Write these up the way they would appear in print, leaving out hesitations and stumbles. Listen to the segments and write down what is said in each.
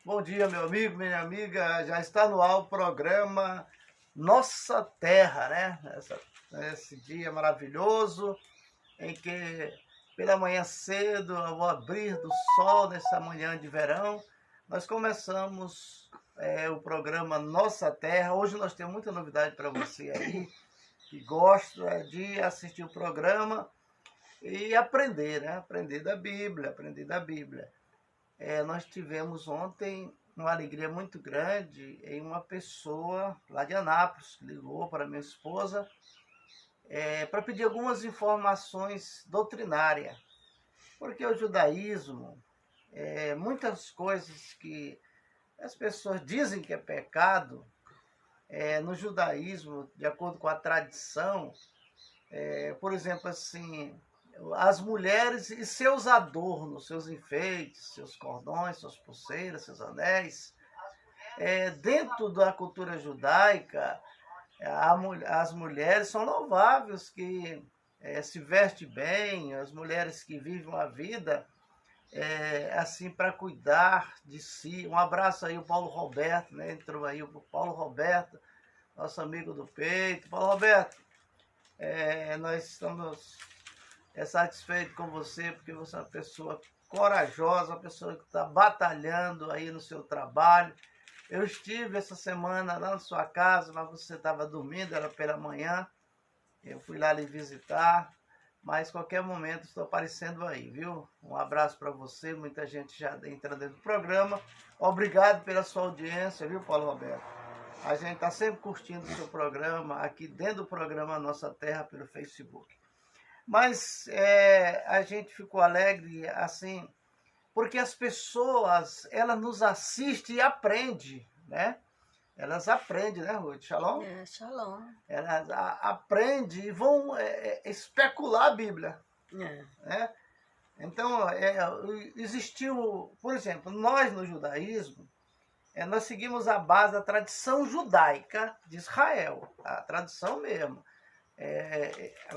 Bom dia, meu amigo, minha amiga. Já está no ar o programa Nossa Terra, né? Esse dia maravilhoso em que, pela manhã cedo, ao abrir do sol, nessa manhã de verão, nós começamos o programa Nossa Terra. Hoje nós temos muita novidade para você aí, que gosta de assistir o programa e aprender, né? Aprender da Bíblia. Nós tivemos ontem uma alegria muito grande em uma pessoa lá de Anápolis que ligou para minha esposa para pedir algumas informações doutrinárias, porque o judaísmo, muitas coisas que as pessoas dizem que é pecado, no judaísmo, de acordo com a tradição, por exemplo, assim, as mulheres e seus adornos, seus enfeites, seus cordões, suas pulseiras, seus anéis. Dentro da cultura judaica, as mulheres são louváveis, que se vestem bem, as mulheres que vivem uma vida assim para cuidar de si. Um abraço aí o Paulo Roberto, né? Entrou aí o Paulo Roberto, nosso amigo do peito. Paulo Roberto, nós estamos satisfeitos com você, porque você é uma pessoa corajosa, uma pessoa que está batalhando aí no seu trabalho. Eu estive essa semana lá na sua casa, mas você estava dormindo, era pela manhã. Eu fui lá lhe visitar, mas qualquer momento estou aparecendo aí, viu? Um abraço para você, muita gente já entrando dentro do programa. Obrigado pela sua audiência, viu, Paulo Roberto? A gente está sempre curtindo o seu programa, aqui dentro do programa Nossa Terra, pelo Facebook. Mas a gente ficou alegre, assim, porque as pessoas, elas nos assistem e aprendem, né? Elas aprendem, né, Ruth? Shalom? Shalom. Elas aprendem e vão especular a Bíblia. Né? Então, existiu, por exemplo, nós no judaísmo, nós seguimos a base da tradição judaica de Israel, a tradição mesmo.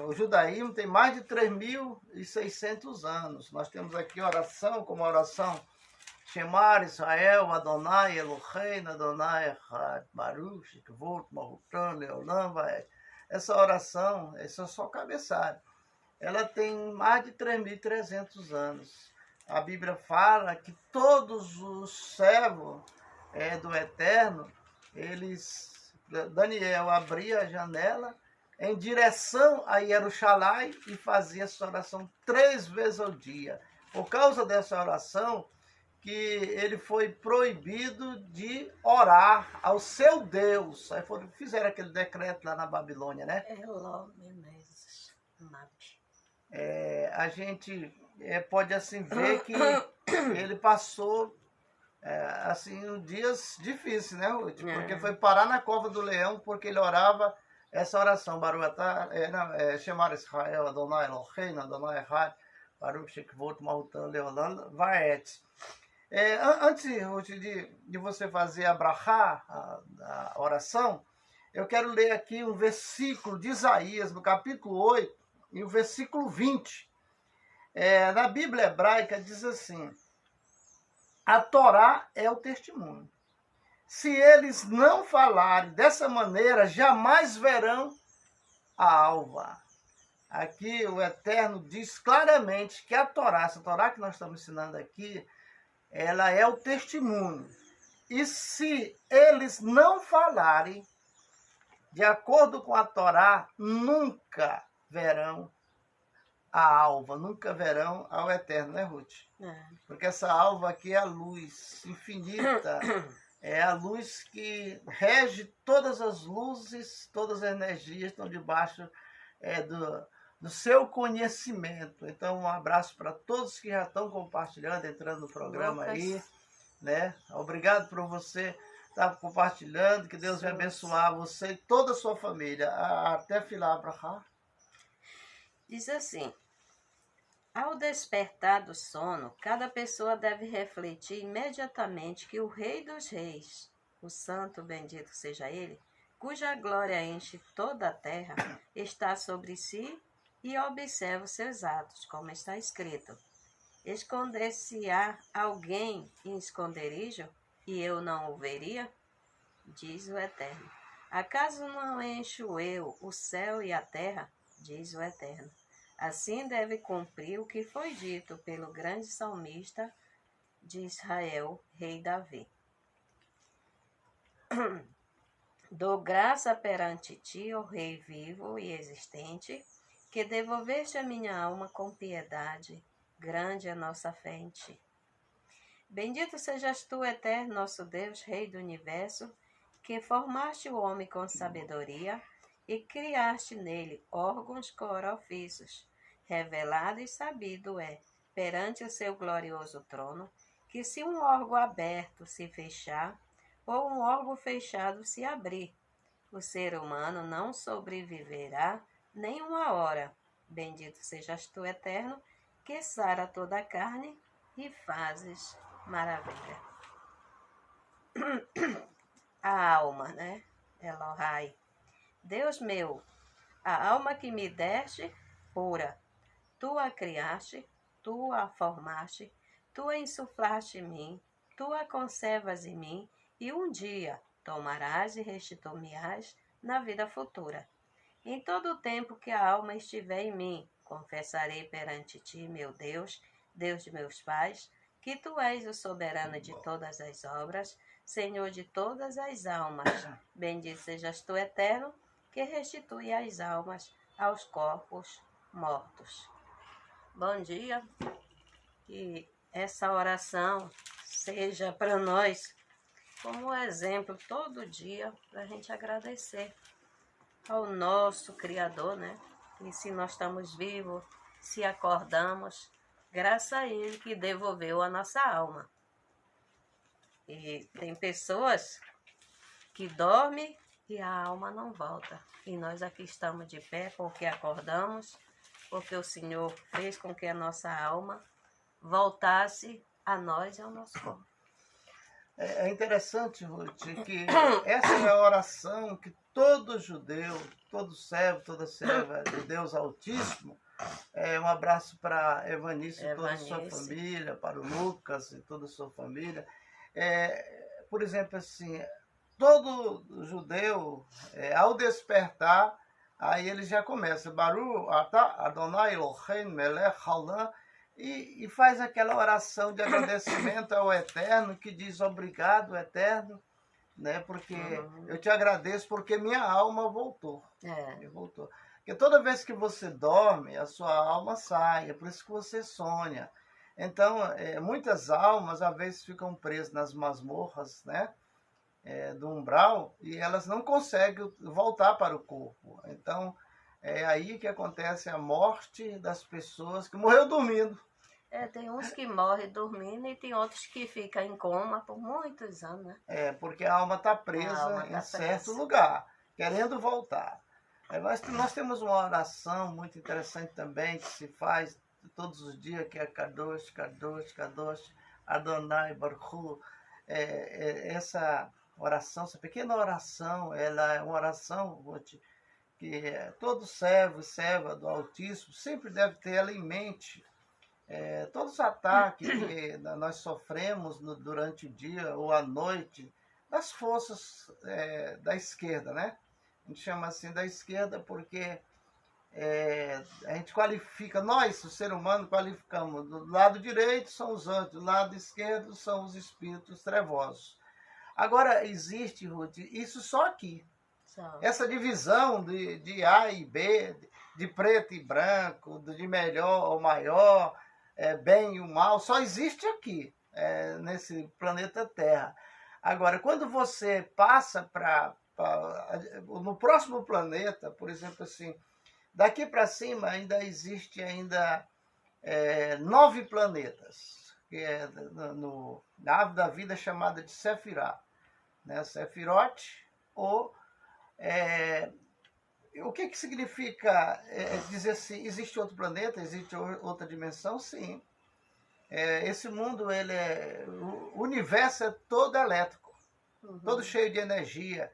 O judaísmo tem mais de 3.600 anos. Nós temos aqui oração como oração Shemar Israel, Adonai Eloheinu, Adonai Echad, Baruch, Shekvot, Mahutan, Leolam, Vaed. Essa oração, esse é só cabeçalho. Ela tem mais de 3.300 anos. A Bíblia fala que todos os servos do Eterno, Daniel abria a janela em direção a Jerusalém e fazia essa oração 3 vezes ao dia. Por causa dessa oração, que ele foi proibido de orar ao seu Deus. Aí fizeram aquele decreto lá na Babilônia, né? A gente pode assim ver que ele passou assim dias difíceis, né, Ruth? Porque foi parar na cova do leão porque ele orava essa oração. Baruatá, Shemar Israel, Adonai Eloheinu, Adonai Echad, Baruch Shekvot, Mahutan, Leolam, Vaet. Antes, Ruth, de você fazer a brachá, a oração, eu quero ler aqui um versículo de Isaías, no capítulo 8, e o versículo 20. Na Bíblia hebraica diz assim: a Torá é o testemunho. Se eles não falarem dessa maneira, jamais verão a alva. Aqui o Eterno diz claramente que a Torá, essa Torá que nós estamos ensinando aqui, ela é o testemunho. E se eles não falarem de acordo com a Torá, nunca verão a alva, nunca verão ao Eterno, né, Ruth? Porque essa alva aqui é a luz infinita, é a luz que rege todas as luzes, todas as energias estão debaixo do seu conhecimento. Então, um abraço para todos que já estão compartilhando, entrando no programa aí, né? Obrigado por você estar compartilhando, que Deus vai abençoar você e toda a sua família. Até filar para cá. Diz assim: ao despertar do sono, cada pessoa deve refletir imediatamente que o Rei dos Reis, o Santo bendito seja ele, cuja glória enche toda a terra, está sobre si e observa os seus atos, como está escrito: esconder-se-á alguém em esconderijo? e eu não o veria? Diz o Eterno. Acaso não encho eu o céu e a terra? Diz o Eterno. Assim deve cumprir o que foi dito pelo grande salmista de Israel, rei Davi. Dou graça perante ti, ó Rei vivo e existente, que devolveste a minha alma com piedade, grande a nossa fé em ti. Bendito sejas tu, eterno nosso Deus, Rei do universo, que formaste o homem com sabedoria e criaste nele órgãos corofícios. Revelado e sabido é, perante o seu glorioso trono, que se um órgão aberto se fechar, ou um órgão fechado se abrir, o ser humano não sobreviverá nem uma hora. Bendito sejas tu, eterno, que sara toda a carne e fazes maravilha. A alma, né? Elohai. Deus meu, a alma que me deste, pura. Tu a criaste, tu a formaste, tu a insuflaste em mim, tu a conservas em mim, e um dia tomarás e restituir-me-ás na vida futura. Em todo o tempo que a alma estiver em mim, confessarei perante ti, meu Deus, Deus de meus pais, que tu és o soberano de todas as obras, Senhor de todas as almas. Bendito sejas tu, eterno, que restitui as almas aos corpos mortos. Bom dia, que essa oração seja para nós como um exemplo todo dia para a gente agradecer ao nosso Criador, né? E se nós estamos vivos, se acordamos, graças a Ele que devolveu a nossa alma. E tem pessoas que dormem e a alma não volta. E nós aqui estamos de pé porque acordamos, porque o Senhor fez com que a nossa alma voltasse a nós e ao nosso corpo. É interessante, Ruth, que essa é a oração que todo judeu, todo servo, toda serva de Deus Altíssimo, um abraço para Evanice e toda a sua família, para o Lucas e toda a sua família. Por exemplo, assim, todo judeu, ao despertar, aí ele já começa, Baruch atah Adonai Eloheinu melech haolam, e faz aquela oração de agradecimento ao Eterno, que diz obrigado, Eterno, né? Porque eu te agradeço porque minha alma voltou. Voltou. Porque toda vez que você dorme, a sua alma sai, é por isso que você sonha. Então, muitas almas, às vezes, ficam presas nas masmorras, né? Do umbral, e elas não conseguem voltar para o corpo. Então, é aí que acontece a morte das pessoas que morreu dormindo. Tem uns que morrem dormindo e tem outros que ficam em coma por muitos anos, né? Porque a alma está presa em certo lugar, querendo voltar. Nós temos uma oração muito interessante também, que se faz todos os dias, que é Kadosh, Kadosh, Kadosh, Adonai Baruch. Essa oração, essa pequena oração, ela é uma oração que todo servo e serva do Altíssimo sempre deve ter ela em mente. Todos os ataques que nós sofremos durante o dia ou à noite, das forças da esquerda, né? A gente chama assim da esquerda porque a gente qualifica, nós, o ser humano, qualificamos. Do lado direito são os anjos, do lado esquerdo são os espíritos trevosos. Agora, existe, Ruth, isso só aqui. Essa divisão de A e B, de preto e branco, de melhor ou maior, bem e o mal, só existe aqui, nesse planeta Terra. Agora, quando você passa no próximo planeta, por exemplo, assim, daqui para cima ainda existe 9 planetas, que é na árvore da vida chamada de Sefirá, né? Sefirot, ou o que significa dizer assim, existe outro planeta, existe outra dimensão? Sim. Esse mundo, o universo é todo elétrico, todo cheio de energia.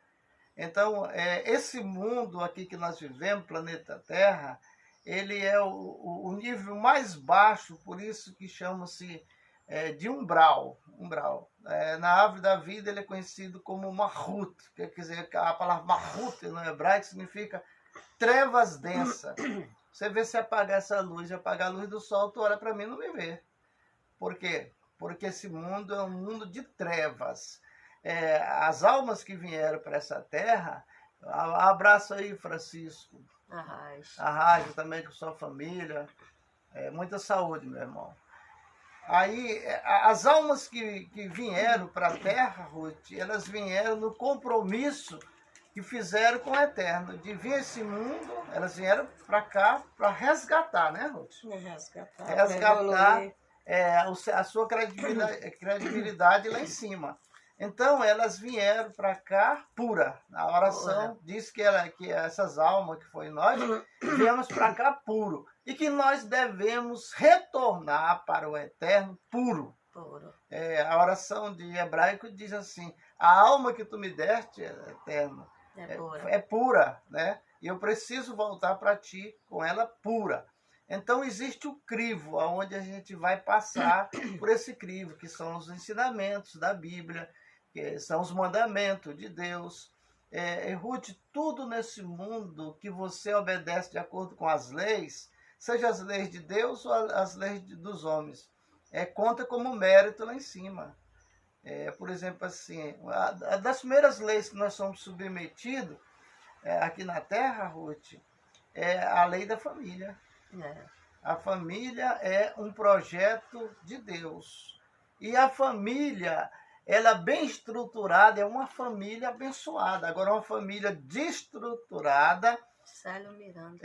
Então, esse mundo aqui que nós vivemos, planeta Terra, ele é o nível mais baixo, por isso que chama-se de umbral. Na árvore da vida ele é conhecido como Mahut, quer dizer, a palavra Mahut no hebraico significa trevas densas. Você vê se apagar essa luz, apagar a luz do sol, tu olha para mim e não me vê. Por quê? Porque esse mundo é um mundo de trevas. As almas que vieram para essa terra, abraço aí, Francisco. Arrajo também com sua família. Muita saúde, meu irmão. Aí, as almas que vieram para a terra, Ruth, elas vieram no compromisso que fizeram com o Eterno, de vir esse mundo, elas vieram para cá para resgatar, né, Ruth? Resgatar a sua credibilidade lá em cima. Então, elas vieram para cá pura. A oração diz que essas almas que foi nós, viemos para cá puro. E que nós devemos retornar para o Eterno puro. A oração de hebraico diz assim: a alma que tu me deste, Eterno, é pura, né? E eu preciso voltar para ti com ela pura. Então existe o crivo, onde a gente vai passar por esse crivo, que são os ensinamentos da Bíblia, que são os mandamentos de Deus. Ruth, tudo nesse mundo que você obedece de acordo com as leis, seja as leis de Deus ou as leis dos homens, conta como mérito lá em cima. Por exemplo, assim, das primeiras leis que nós somos submetidos aqui na Terra, Ruth, é a lei da família. A família é um projeto de Deus. E a família, ela bem estruturada, é uma família abençoada. Agora, uma família desestruturada... Célio Miranda.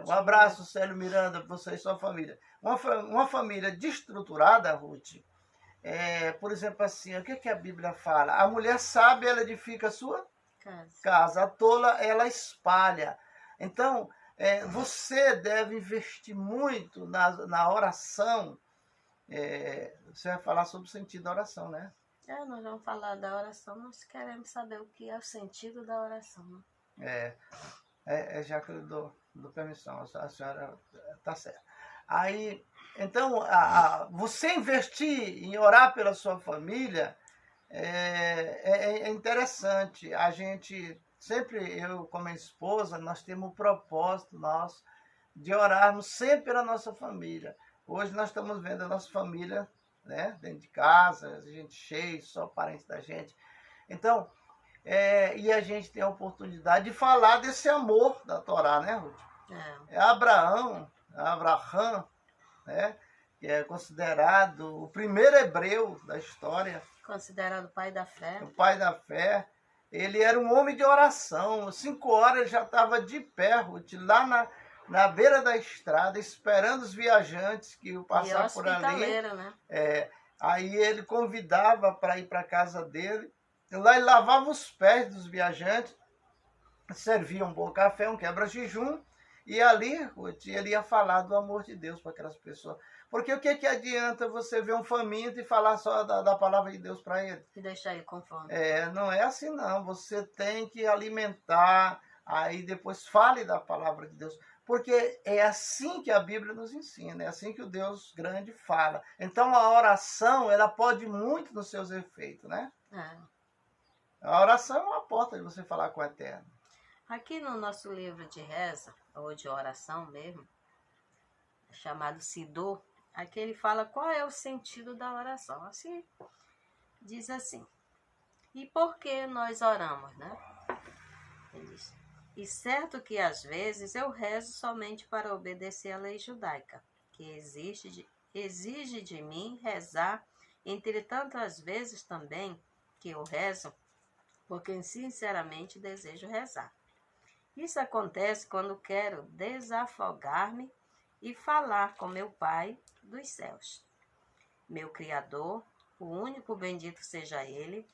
Um abraço, Célio Miranda, para você e sua família. Uma família desestruturada, Ruth, por exemplo, assim, o que a Bíblia fala? A mulher sábia, ela edifica a sua casa. A tola, ela espalha. Então, você deve investir muito na oração. Você vai falar sobre o sentido da oração, né? Nós vamos falar da oração, nós queremos saber o que é o sentido da oração. Já que eu dou permissão, a senhora está certa. Aí, então, você investir em orar pela sua família é interessante. A gente, sempre eu com a minha esposa, nós temos um propósito nosso de orarmos sempre pela nossa família. Hoje nós estamos vendo a nossa família, né, dentro de casa, a gente cheio, só parente da gente. Então, e a gente tem a oportunidade de falar desse amor da Torá, né, Ruth? Abraham, né, que é considerado o primeiro hebreu da história. Considerado o pai da fé. O pai da fé. Ele era um homem de oração. 5 horas ele já estava de pé, Ruth, lá na beira da estrada, esperando os viajantes que iam passar por ali. Né? Aí ele convidava para ir para a casa dele. Lá ele lavava os pés dos viajantes, servia um bom café, um quebra-jejum, e ali, Ruth, ele ia falar do amor de Deus para aquelas pessoas. Porque o que adianta você ver um faminto e falar só da palavra de Deus para ele? E deixar ele com fome. Não é assim não, você tem que alimentar, aí depois fale da palavra de Deus. Porque é assim que a Bíblia nos ensina, é assim que o Deus grande fala. Então a oração, ela pode muito nos seus efeitos, né? A oração é uma porta de você falar com o Eterno. Aqui no nosso livro de reza, ou de oração mesmo, chamado Siddur, aqui ele fala qual é o sentido da oração. Assim, diz assim: e por que nós oramos, né? Ele diz: e certo que às vezes eu rezo somente para obedecer à lei judaica, que exige de mim rezar, entretanto às vezes também que eu rezo porque sinceramente desejo rezar. Isso acontece quando quero desafogar-me e falar com meu Pai dos céus, meu Criador, o único bendito seja Ele.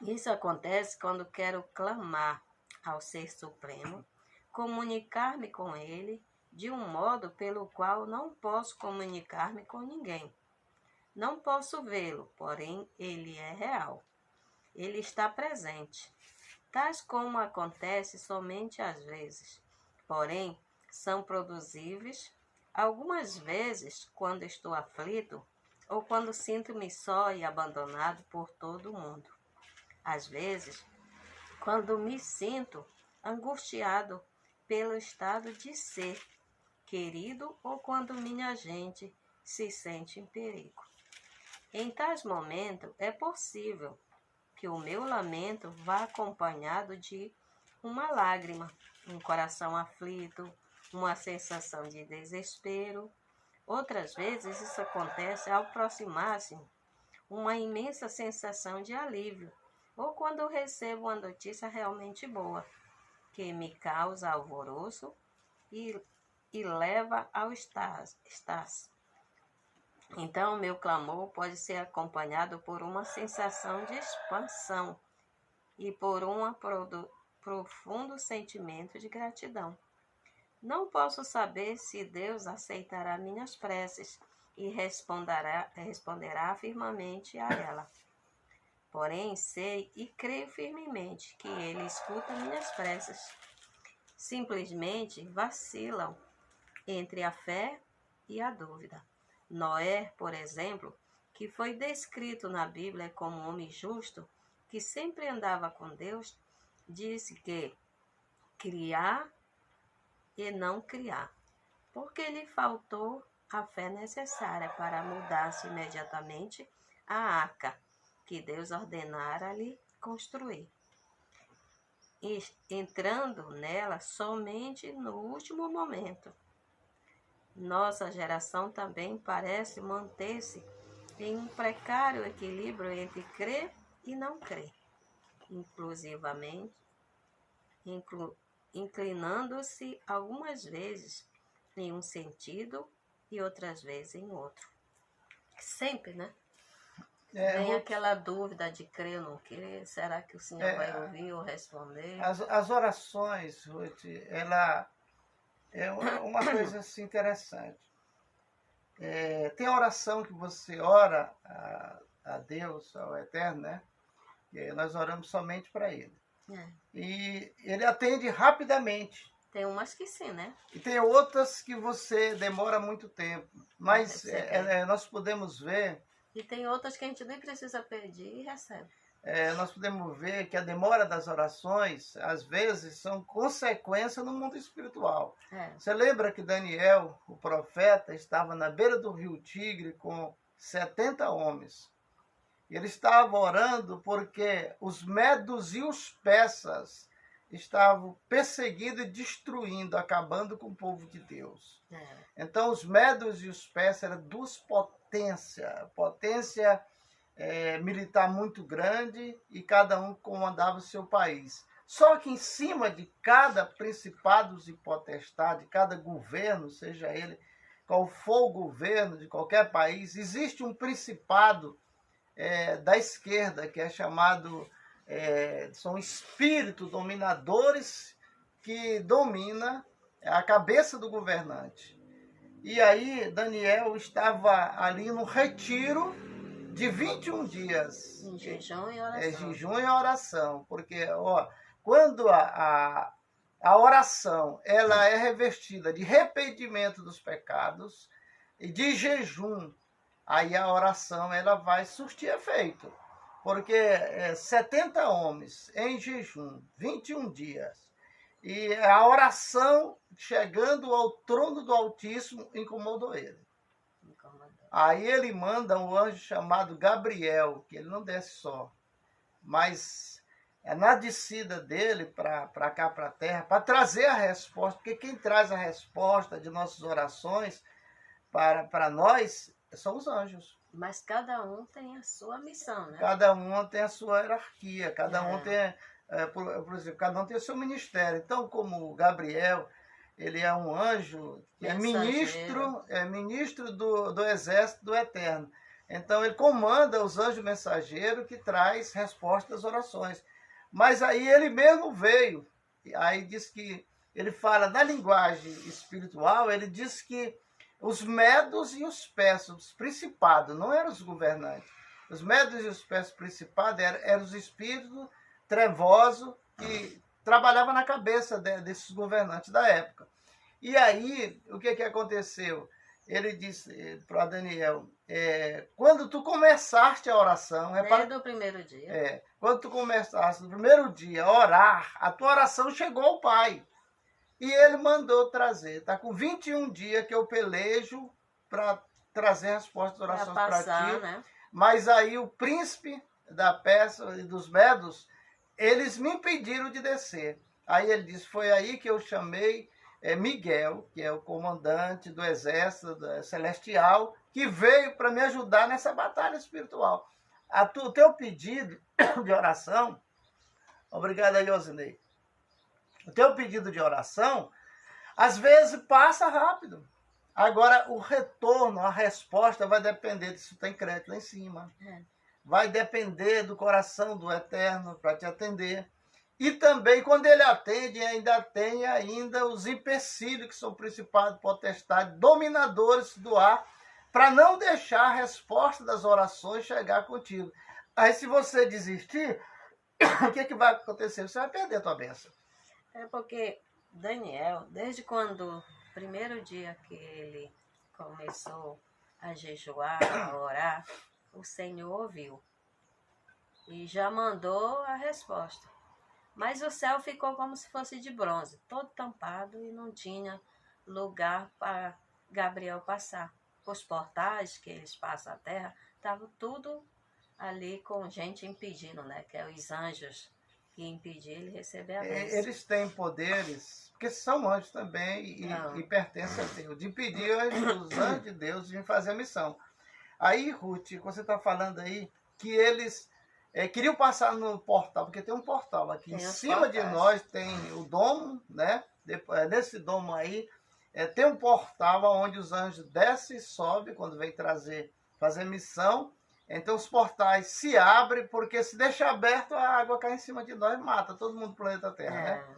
Isso acontece quando quero clamar ao Ser Supremo, comunicar-me com Ele de um modo pelo qual não posso comunicar-me com ninguém. Não posso vê-lo, porém Ele é real. Ele está presente, tais como acontece somente às vezes, porém são produzíveis algumas vezes quando estou aflito ou quando sinto-me só e abandonado por todo mundo. Às vezes, quando me sinto angustiado pelo estado de ser querido ou quando minha gente se sente em perigo. Em tais momentos, é possível que o meu lamento vá acompanhado de uma lágrima, um coração aflito, uma sensação de desespero. Outras vezes isso acontece ao aproximar-se uma imensa sensação de alívio, ou quando recebo uma notícia realmente boa, que me causa alvoroço e leva ao estase. Então, meu clamor pode ser acompanhado por uma sensação de expansão e por um profundo sentimento de gratidão. Não posso saber se Deus aceitará minhas preces e responderá firmemente a ela. Porém, sei e creio firmemente que Ele escuta minhas preces. Simplesmente vacilam entre a fé e a dúvida. Noé, por exemplo, que foi descrito na Bíblia como um homem justo, que sempre andava com Deus, disse que criar e não criar, porque lhe faltou a fé necessária para mudar-se imediatamente a arca que Deus ordenara-lhe construir, entrando nela somente no último momento. Nossa geração também parece manter-se em um precário equilíbrio entre crer e não crer, inclinando-se algumas vezes em um sentido e outras vezes em outro. Sempre, né? Vem aquela dúvida de crer ou não crer, será que o Senhor vai ouvir ou responder? As orações, Ruth, ela é uma coisa assim, interessante. Tem a oração que você ora a Deus, ao Eterno, né? E nós oramos somente para Ele. E Ele atende rapidamente. Tem umas que sim, né? E tem outras que você demora muito tempo. Mas nós podemos ver... E tem outras que a gente nem precisa pedir e recebe. Nós podemos ver que a demora das orações, às vezes, são consequência no mundo espiritual. Você lembra que Daniel, o profeta, estava na beira do rio Tigre com 70 homens. Ele estava orando porque os medos e os persas estavam perseguindo e destruindo, acabando com o povo de Deus. Então, os medos e os persas eram duas potência militar muito grande, e cada um comandava o seu país. Só que em cima de cada principado e potestade, cada governo, seja ele qual for o governo de qualquer país, existe um principado da esquerda, que é chamado, são espíritos dominadores que domina a cabeça do governante. E aí Daniel estava ali no retiro de 21 dias. Em jejum e oração. Jejum e oração. Porque quando a oração ela é revestida de arrependimento dos pecados e de jejum, aí a oração ela vai surtir efeito. Porque 70 homens em jejum, 21 dias, e a oração chegando ao trono do Altíssimo incomodou ele. Aí ele manda um anjo chamado Gabriel, que ele não desce só, mas na descida dele para cá, para a terra, para trazer a resposta, porque quem traz a resposta de nossas orações para nós são os anjos. Mas cada um tem a sua missão, né? Cada um tem a sua hierarquia, cada um tem, por exemplo, cada um tem o seu ministério. Então, como o Gabriel, ele é um anjo, que é ministro do exército do Eterno. Então, ele comanda os anjos mensageiros que traz resposta às orações. Mas aí ele mesmo veio. Aí diz que, ele fala na linguagem espiritual, ele diz que os medos e os persas, os principados, não eram os governantes. Os medos e os persas principados eram os espíritos trevosos que trabalhavam na cabeça desses governantes da época. E aí, o que aconteceu? ele disse para Daniel, quando tu começaste a oração, Desde o primeiro dia. Quando tu começaste no primeiro dia a orar, a tua oração chegou ao Pai. E ele mandou trazer. Está com 21 dias que eu pelejo para trazer respostas de orações para ti. Né? Mas aí o príncipe da Pérsia e dos Medos, eles me impediram de descer. Aí ele disse, foi aí que eu chamei Miguel, que é o comandante do exército celestial, que veio para me ajudar nessa batalha espiritual. O teu pedido de oração, obrigado aí, Osinei. O teu pedido de oração, às vezes passa rápido. Agora, o retorno, a resposta vai depender de se tem crédito lá em cima. Vai depender do coração do Eterno para te atender. E também, quando ele atende, ainda tem os empecilhos, que são principados, potestades, dominadores do ar, para não deixar a resposta das orações chegar contigo. Aí, se você desistir, o que vai acontecer? Você vai perder a tua bênção. É porque Daniel, desde quando, primeiro dia que ele começou a jejuar, a orar, o Senhor ouviu e já mandou a resposta. Mas o céu ficou como se fosse de bronze, todo tampado e não tinha lugar para Gabriel passar. Os portais que eles passam à terra, estava tudo ali com gente impedindo, né? Que é os anjos que impediram ele receber a bênção. Eles têm poderes, porque são anjos também e pertencem a Deus, de impedir os anjos de Deus de fazer a missão. Aí, Ruth, você está falando aí que eles queriam passar no portal, porque tem um portal aqui em cima de nós, tem o domo, né? Nesse domo aí, tem um portal onde os anjos descem e sobem quando vem fazer missão. Então os portais se abrem, porque se deixar aberto, a água cai em cima de nós e mata todo mundo do planeta Terra, né?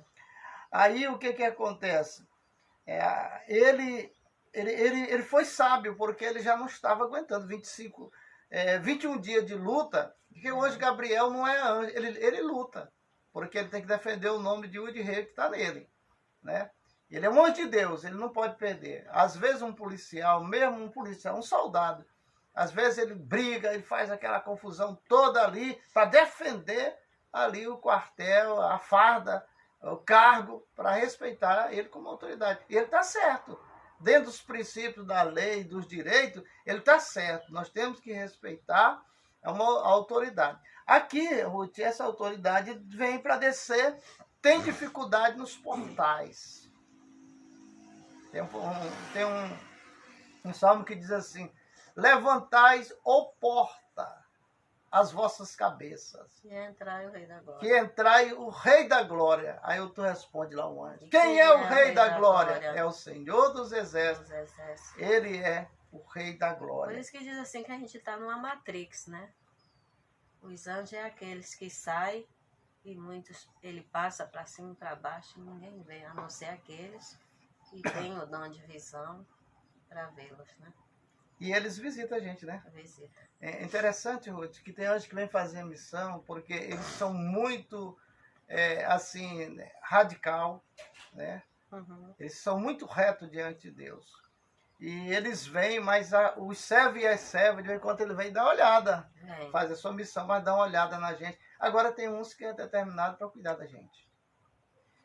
Aí o que acontece? Ele foi sábio, porque ele já não estava aguentando 21 dias de luta, porque hoje Gabriel não é anjo, ele luta, porque ele tem que defender o nome de Rei que está nele, né? Ele é um anjo de Deus, ele não pode perder. Às vezes um policial, um soldado, às vezes ele briga, ele faz aquela confusão toda ali para defender ali o quartel, a farda, o cargo, para respeitar ele como autoridade. E ele está certo. Dentro dos princípios da lei, dos direitos, ele está certo. Nós temos que respeitar uma autoridade. Aqui, Ruth, essa autoridade vem para descer, tem dificuldade nos portais. Tem um salmo que diz assim, levantais, ó porta, as vossas cabeças. Que entrai o Rei da Glória. Que entrai o Rei da Glória. Aí tu responde lá um anjo. Quem é o Rei da Glória? É o Senhor dos Exércitos. Ele é o Rei da Glória. Por isso que diz assim que a gente está numa Matrix, né? Os anjos é aqueles que saem e muitos, ele passa para cima e para baixo e ninguém vê, a não ser aqueles que têm o dom de visão para vê-los, né? E eles visitam a gente, né? Visita. É interessante, Ruth, que tem anjos que vêm fazer a missão, porque eles são muito, assim, radical, né? Eles são muito retos diante de Deus. E eles vêm, mas os servos e as servas, de vez em quando ele vem dar uma olhada, faz a sua missão, mas dá uma olhada na gente. Agora tem uns que é determinado para cuidar da gente.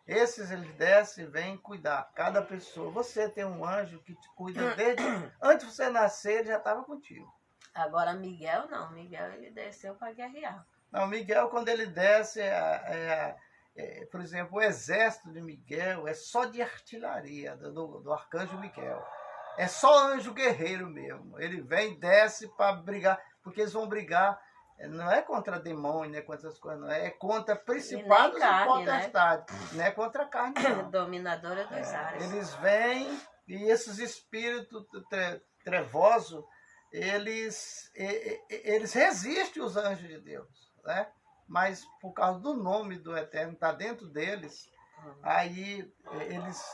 Esses eles descem e vêm cuidar. Cada pessoa. Você tem um anjo que te cuida desde antes de você nascer, ele já estava contigo. Agora Miguel não. Miguel ele desceu para guerrear. Não, Miguel quando ele desce, por exemplo, o exército de Miguel é só de artilharia, do arcanjo Miguel. É só anjo guerreiro mesmo. Ele vem, desce para brigar, porque eles vão brigar. Não é contra demônio, não é contra essas coisas, não. É contra principados e potestades. Né? Não é contra a carne, não. Dominadora dos ares. Eles vêm e esses espíritos trevosos, eles resistem os anjos de Deus, né? Mas por causa do nome do Eterno, está dentro deles, aí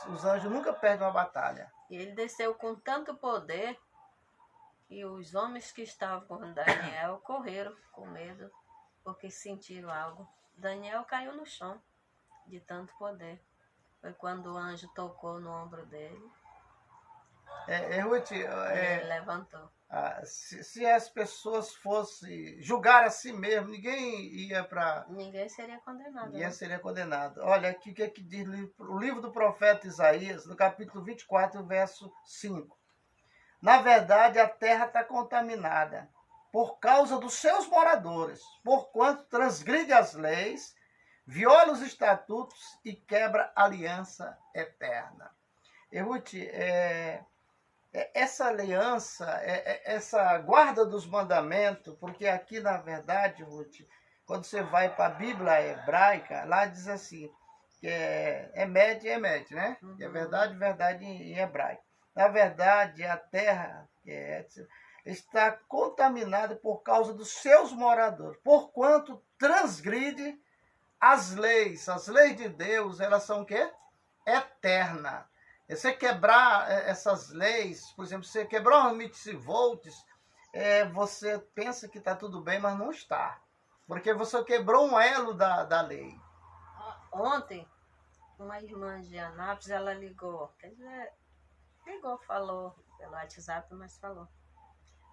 os anjos nunca perdem uma batalha. E ele desceu com tanto poder que os homens que estavam com Daniel correram com medo, porque sentiram algo. Daniel caiu no chão de tanto poder. Foi quando o anjo tocou no ombro dele Ruth, Ele levantou. se as pessoas fossem julgar a si mesmo, ninguém ia para... Ninguém seria condenado. Ninguém Né? seria condenado. Olha, aqui o que, é que diz o livro do profeta Isaías, no capítulo 24, verso 5. Na verdade, a terra está contaminada por causa dos seus moradores, porquanto transgride as leis, viola os estatutos e quebra a aliança eterna. E, Ruth, essa aliança, essa guarda dos mandamentos, porque aqui, na verdade, Ruth, quando você vai para a Bíblia hebraica, lá diz assim, que emed, né? Que é verdade, verdade em hebraico. Na verdade, a terra está contaminada por causa dos seus moradores, porquanto transgride as leis de Deus, elas são o quê? Eterna. Você quebrar essas leis, por exemplo, você quebrou os mitzvot, você pensa que está tudo bem, mas não está. Porque você quebrou um elo da lei. Ontem, uma irmã de Anápolis, ela ligou. Quer dizer, falou pelo WhatsApp, mas falou.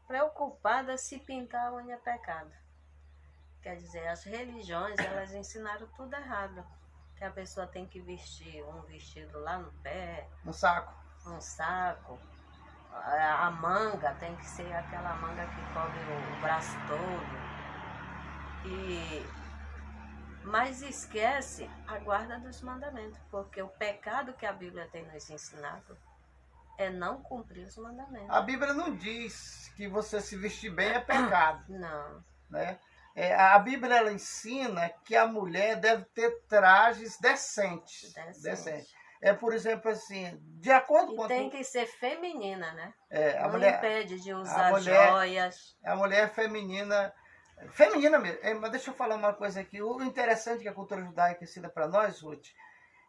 Preocupada se pintar a unha é pecado. Quer dizer, as religiões, elas ensinaram tudo errado. Que a pessoa tem que vestir um vestido lá no pé. Um saco. Um saco. A manga tem que ser aquela manga que cobre o braço todo. Mas esquece a guarda dos mandamentos. Porque o pecado que a Bíblia tem nos ensinado é não cumprir os mandamentos. A Bíblia não diz que você se vestir bem é pecado. Não. Né? A Bíblia ela ensina que a mulher deve ter trajes decentes. Por exemplo, assim, de acordo com... tem que ser feminina, né? A não mulher impede de usar joias. A mulher feminina mesmo. Mas deixa eu falar uma coisa aqui. O interessante que a cultura judaica ensina para nós, Ruth,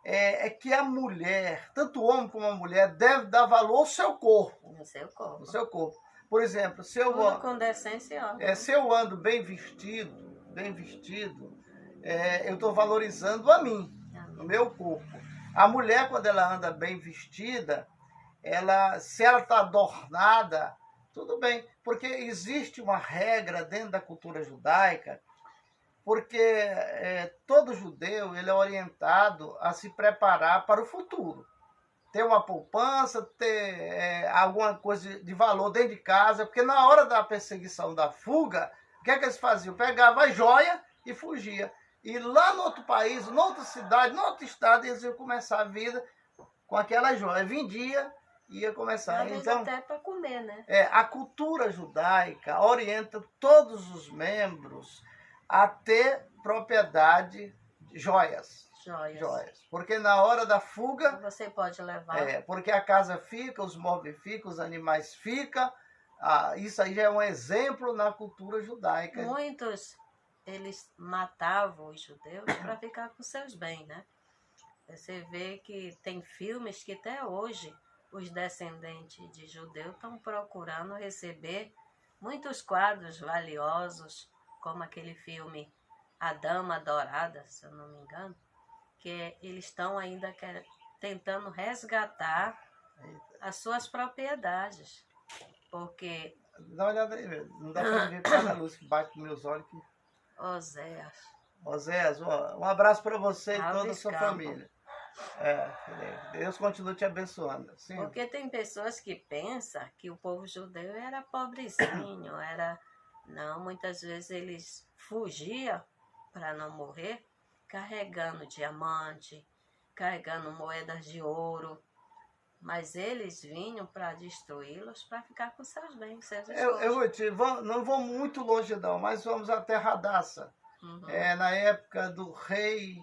é que a mulher, tanto o homem como a mulher, deve dar valor ao seu corpo. No seu corpo. No seu corpo. Por exemplo, tudo com decência e ordem. Se eu ando bem vestido, eu estou valorizando a mim, o meu corpo. A mulher, quando ela anda bem vestida, se ela está adornada, tudo bem. Porque existe uma regra dentro da cultura judaica, porque todo judeu ele é orientado a se preparar para o futuro. Ter uma poupança, ter alguma coisa de valor dentro de casa, porque na hora da perseguição, da fuga, o que é que eles faziam? Pegavam a joia e fugia. E lá no outro país, noutra cidade, no outro estado, eles iam começar a vida com aquela joia. Vendia, ia começar. Então, até para comer, né? A cultura judaica orienta todos os membros a ter propriedade de joias. Porque na hora da fuga... Você pode levar. Porque a casa fica, os móveis ficam, os animais ficam. Isso aí já é um exemplo na cultura judaica. Muitos, eles matavam os judeus para ficar com seus bens, né? Você vê que tem filmes que até hoje os descendentes de judeus estão procurando receber muitos quadros valiosos, como aquele filme A Dama Dourada, se eu não me engano, que eles estão ainda tentando resgatar as suas propriedades. Porque... Dá uma olhada aí, não dá para ver cada luz que bate nos meus olhos. Oséias, um abraço para você e toda a sua família. Deus continue te abençoando. Sim. Porque tem pessoas que pensam que o povo judeu era pobrezinho, Não, muitas vezes eles fugiam para não morrer, carregando diamante, carregando moedas de ouro, mas eles vinham para destruí-los, para ficar com seus bens, seus esposos. Não vou muito longe não, mas vamos até Radassa. Na época do rei,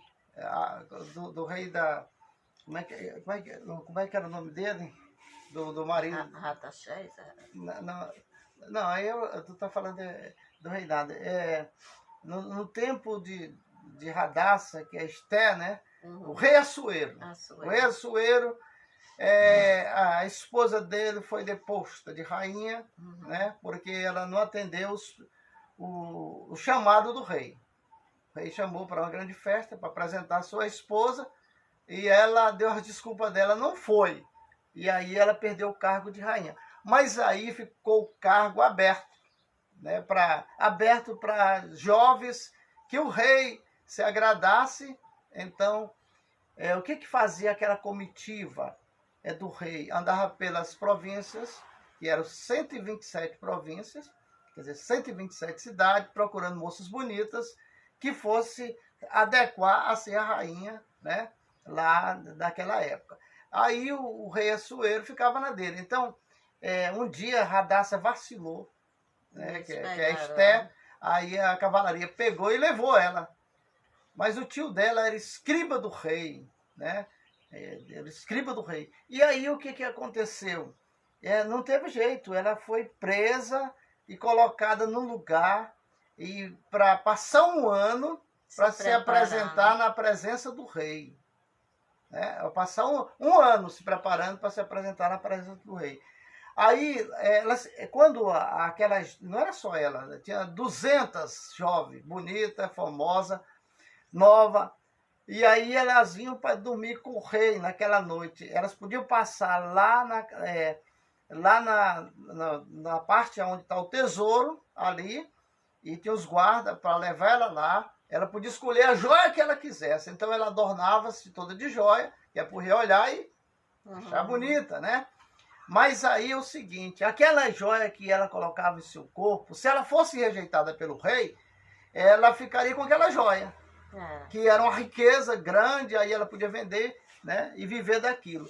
do rei da... Como é que era o nome dele? Do marido? Rataxés? Não, aí tu tá falando do reinado. No tempo de Radassa, que é Esté, né? O rei Assuero. O rei Assuero, a esposa dele foi deposta de rainha, né? Porque ela não atendeu o chamado do rei. O rei chamou para uma grande festa para apresentar a sua esposa e ela deu a desculpa dela, não foi. e aí ela perdeu o cargo de rainha. Mas aí ficou o cargo aberto, né, aberto para jovens que o rei se agradasse. Então, o que fazia aquela comitiva do rei? Andava pelas províncias, que eram 127 províncias, quer dizer, 127 cidades, procurando moças bonitas que fosse adequar a ser a rainha, né, lá daquela época. Aí o rei Assuero ficava na dele. Então, um dia Radassa vacilou, né, que é Esther, aí a cavalaria pegou e levou ela. Mas o tio dela era escriba do rei, né? Era escriba do rei. E aí o que aconteceu? Não teve jeito, ela foi presa e colocada num lugar e para passar um ano para se apresentar na presença do rei. Né? Passar um ano se preparando para se apresentar na presença do rei. Aí, quando aquelas, não era só ela, tinha 200 jovens, bonita, famosa, nova, e aí elas vinham para dormir com o rei naquela noite. Elas podiam passar lá na parte onde está o tesouro, ali, e tinha os guardas para levar ela lá. Ela podia escolher a joia que ela quisesse. Então ela adornava-se toda de joia, que é para o rei olhar e achar bonita, né? Mas aí é o seguinte, aquela joia que ela colocava em seu corpo, se ela fosse rejeitada pelo rei, ela ficaria com aquela joia, que era uma riqueza grande, aí ela podia vender, né, e viver daquilo.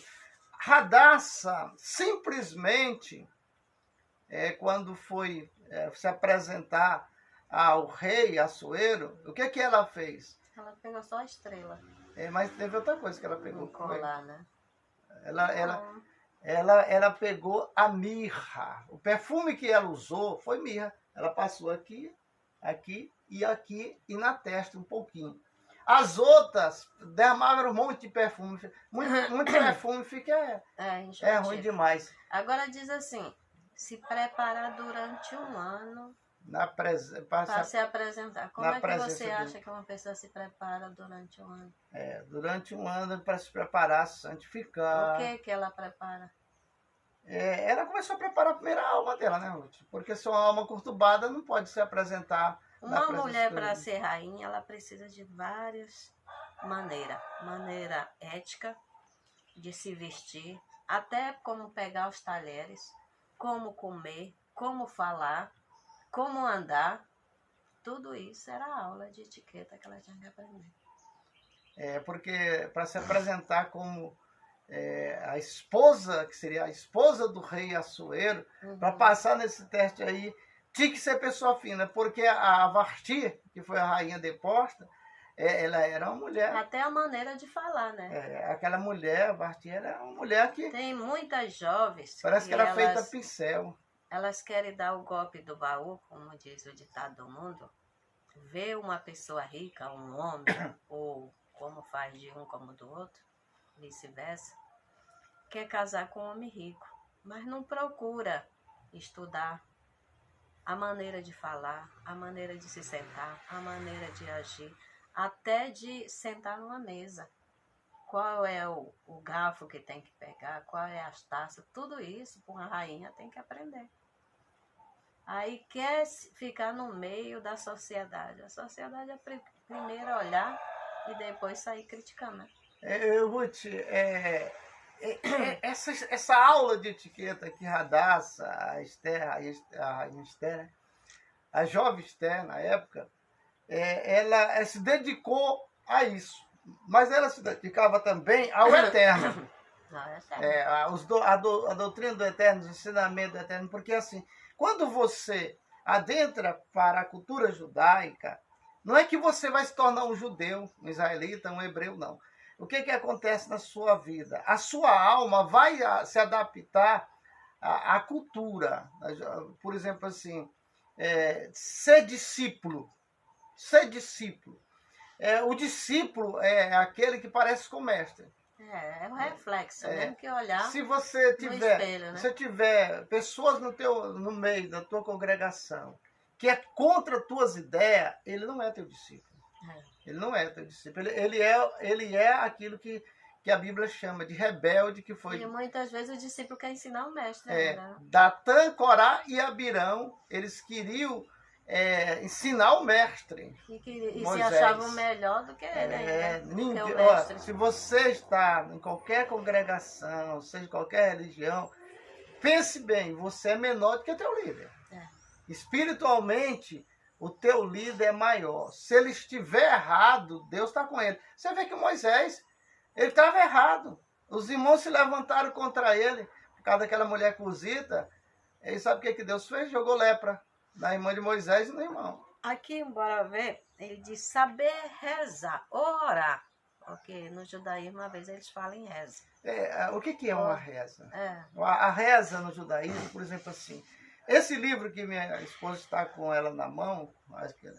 Radassa simplesmente, quando foi se apresentar ao rei Assuero, o que ela fez? Ela pegou só a estrela. Mas teve outra coisa que ela pegou. Colar, né? Ela pegou a mirra. O perfume que ela usou foi mirra. Ela passou aqui e aqui e na testa um pouquinho. As outras derramaram um monte de perfume. Muito perfume fica ruim demais. Agora diz assim, se preparar durante um ano para se apresentar. Como é que você acha que uma pessoa se prepara durante um ano? Durante um ano para se preparar, santificar. O que ela prepara? Ela começou a preparar a primeira alma dela, né, Ruth? Porque se uma alma conturbada não pode se apresentar. Uma mulher, para ser rainha, ela precisa de várias maneiras. Maneira ética, de se vestir, até como pegar os talheres, como comer, como falar, como andar. Tudo isso era aula de etiqueta que ela tinha que aprender. Porque para se apresentar como a esposa, que seria a esposa do rei Assuero, para passar nesse teste aí, tinha que ser pessoa fina, porque a Vashti, que foi a rainha deposta, ela era uma mulher... Até a maneira de falar, né? Aquela mulher, a Vashti, era uma mulher que... Tem muitas jovens... Parece que era feita a pincel. Elas querem dar o golpe do baú, como diz o ditado do mundo, ver uma pessoa rica, um homem, ou como faz de um como do outro, vice-versa, quer casar com um homem rico, mas não procura estudar a maneira de falar, a maneira de se sentar, a maneira de agir, até de sentar numa mesa. Qual é o garfo que tem que pegar, qual é as taças, tudo isso, para uma rainha tem que aprender. Aí quer ficar no meio da sociedade. A sociedade é primeiro olhar e depois sair criticando. Ruth, essa aula de etiqueta que Radassa, a Esther, a jovem Esther na época, ela se dedicou a isso. Mas ela se dedicava também ao eterno. A doutrina do eterno, o ensinamento do eterno, porque assim, quando você adentra para a cultura judaica, não é que você vai se tornar um judeu, um israelita, um hebreu, não. O que acontece na sua vida? A sua alma vai se adaptar à cultura. Por exemplo, assim, ser discípulo. Ser discípulo. O discípulo é aquele que parece com o mestre. É um reflexo, mesmo que olhar se você tiver, no espelho, né? Se tiver pessoas no meio da tua congregação que é contra as tuas ideias, ele não é teu discípulo. Ele não é teu discípulo. Ele é aquilo que que a Bíblia chama de rebelde, que E foi muitas vezes o discípulo quer ensinar o mestre ainda. Datã, Corá e Abirão. Eles queriam ensinar o mestre, E se Moisés. achavam melhor do que ele ainda, do que o Ó, mestre. se você está em qualquer congregação, seja qualquer religião, pense bem, você é menor do que teu líder. Espiritualmente, o teu líder é maior. Se ele estiver errado, Deus está com ele. Você vê que Moisés, ele estava errado. Os irmãos se levantaram contra ele por causa daquela mulher cozida. E sabe o que Deus fez? Jogou lepra na irmã de Moisés e no irmão. Aqui, bora ver, ele diz saber rezar, orar. Porque no judaísmo, uma vez eles falam em reza. O que é uma reza? É. A reza no judaísmo, por exemplo, assim. Esse livro que minha esposa está com ela na mão,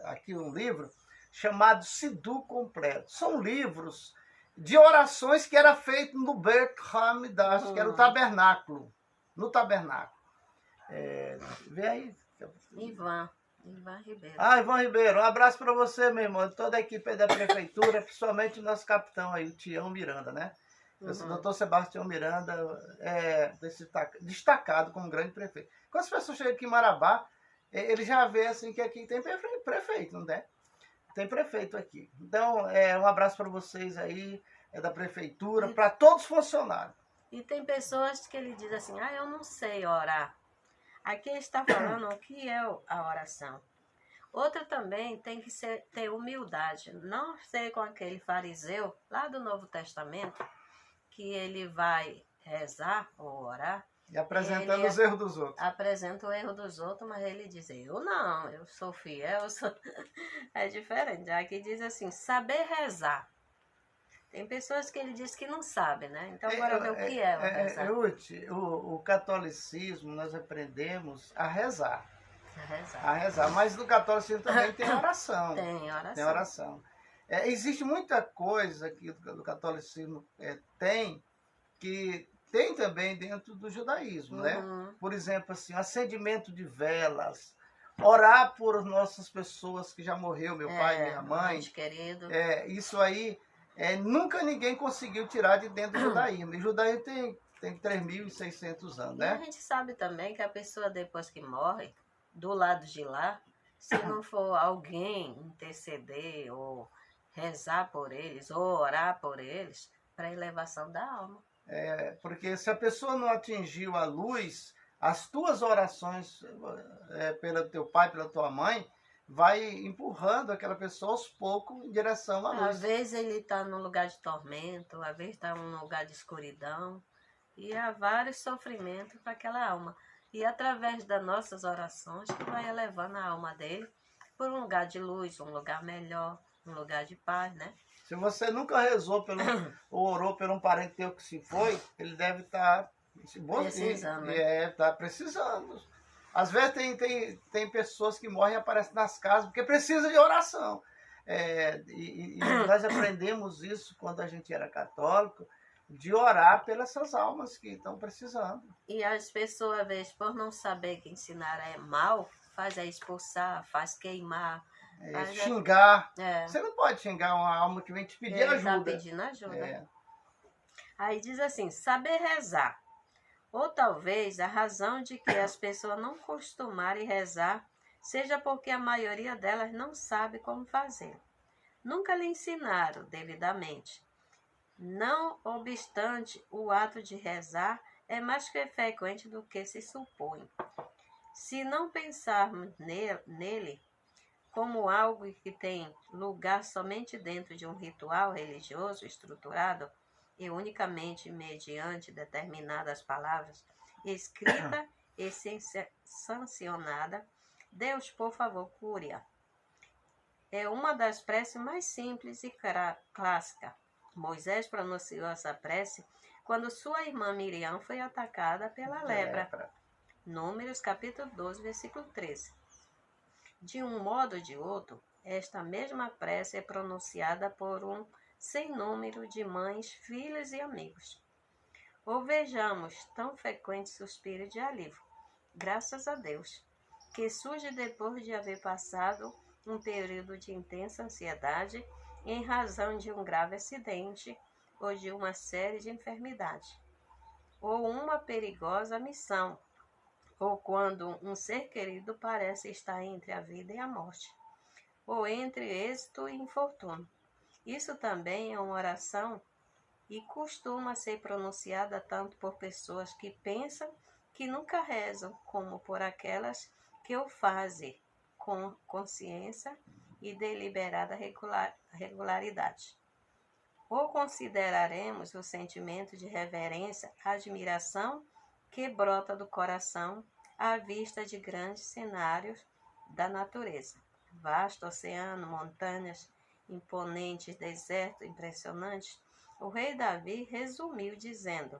aqui um livro, chamado Sidu Completo. São livros de orações que era feito no Beit Hamidash, que era o tabernáculo. No tabernáculo. Vê aí. Ivan Ribeiro. Ivan Ribeiro, um abraço para você, meu irmão. Toda a equipe da prefeitura, principalmente o nosso capitão aí, o Tião Miranda, né? Esse doutor Sebastião Miranda é destacado como grande prefeito. Quando as pessoas chegam aqui em Marabá, ele já vê assim que aqui tem prefeito, não é? Tem prefeito aqui. Então, um abraço para vocês aí, da prefeitura, para todos os funcionários. E tem pessoas que ele diz assim, eu não sei orar. Aqui ele está falando o que é a oração. Outra também tem que ter humildade. Não ser com aquele fariseu lá do Novo Testamento, que ele vai rezar ou orar. E apresentando os erros dos outros. Apresenta o erro dos outros, mas ele diz, eu não, eu sou fiel, é diferente. Aqui diz assim, saber rezar. Tem pessoas que ele diz que não sabem, né? Então, agora ver o que é o rezar. O catolicismo, nós aprendemos a rezar. A rezar. Mas no catolicismo também tem oração. Tem oração. Tem oração. Existe muita coisa que do catolicismo tem, que tem também dentro do judaísmo, né? Por exemplo, assim, acendimento de velas, orar por nossas pessoas que já morreu, meu pai, minha mãe. Querido. Isso aí, nunca ninguém conseguiu tirar de dentro do judaísmo. E o judaísmo tem 3.600 anos, né? E a gente sabe também que a pessoa, depois que morre, do lado de lá, se não for alguém interceder ou rezar por eles, ou orar por eles, para a elevação da alma. Porque se a pessoa não atingiu a luz, as tuas orações pelo teu pai, pela tua mãe, vai empurrando aquela pessoa aos poucos em direção à luz. Às vezes ele está num lugar de tormento, às vezes está num lugar de escuridão, e há vários sofrimentos para aquela alma. E através das nossas orações que vai elevando a alma dele por um lugar de luz, um lugar melhor, um lugar de paz, né? Se você nunca rezou ou orou por um parente teu que se foi, ele deve estar precisando. Está precisando. Às vezes tem pessoas que morrem e aparecem nas casas porque precisa de oração. E nós aprendemos isso quando a gente era católico, de orar pelas essas almas que estão precisando. E as pessoas, às vezes, por não saber que ensinar é mal, faz expulsar, faz queimar. Xingar. Você não pode xingar uma alma que vem te pedir ajuda. Ele está pedindo ajuda. Aí diz assim, saber rezar. Ou talvez a razão de que as pessoas não costumarem rezar seja porque a maioria delas não sabe como fazer. Nunca lhe ensinaram devidamente. Não obstante, o ato de rezar é mais frequente do que se supõe. Se não pensarmos nele como algo que tem lugar somente dentro de um ritual religioso estruturado e unicamente mediante determinadas palavras escrita e sancionada, Deus, por favor, cure-a. É uma das preces mais simples e clássicas. Moisés pronunciou essa prece quando sua irmã Miriam foi atacada pela lepra. Números capítulo 12, versículo 13. De um modo ou de outro, esta mesma prece é pronunciada por um sem número de mães, filhos e amigos. Ou vejamos tão frequente suspiro de alívio, graças a Deus, que surge depois de haver passado um período de intensa ansiedade em razão de um grave acidente ou de uma série de enfermidades, ou uma perigosa missão, ou quando um ser querido parece estar entre a vida e a morte, ou entre êxito e infortúnio. Isso também é uma oração e costuma ser pronunciada tanto por pessoas que pensam que nunca rezam, como por aquelas que o fazem com consciência e deliberada regularidade. Ou consideraremos o sentimento de reverência, admiração que brota do coração à vista de grandes cenários da natureza. Vasto oceano, montanhas, imponentes desertos impressionantes. O rei Davi resumiu dizendo: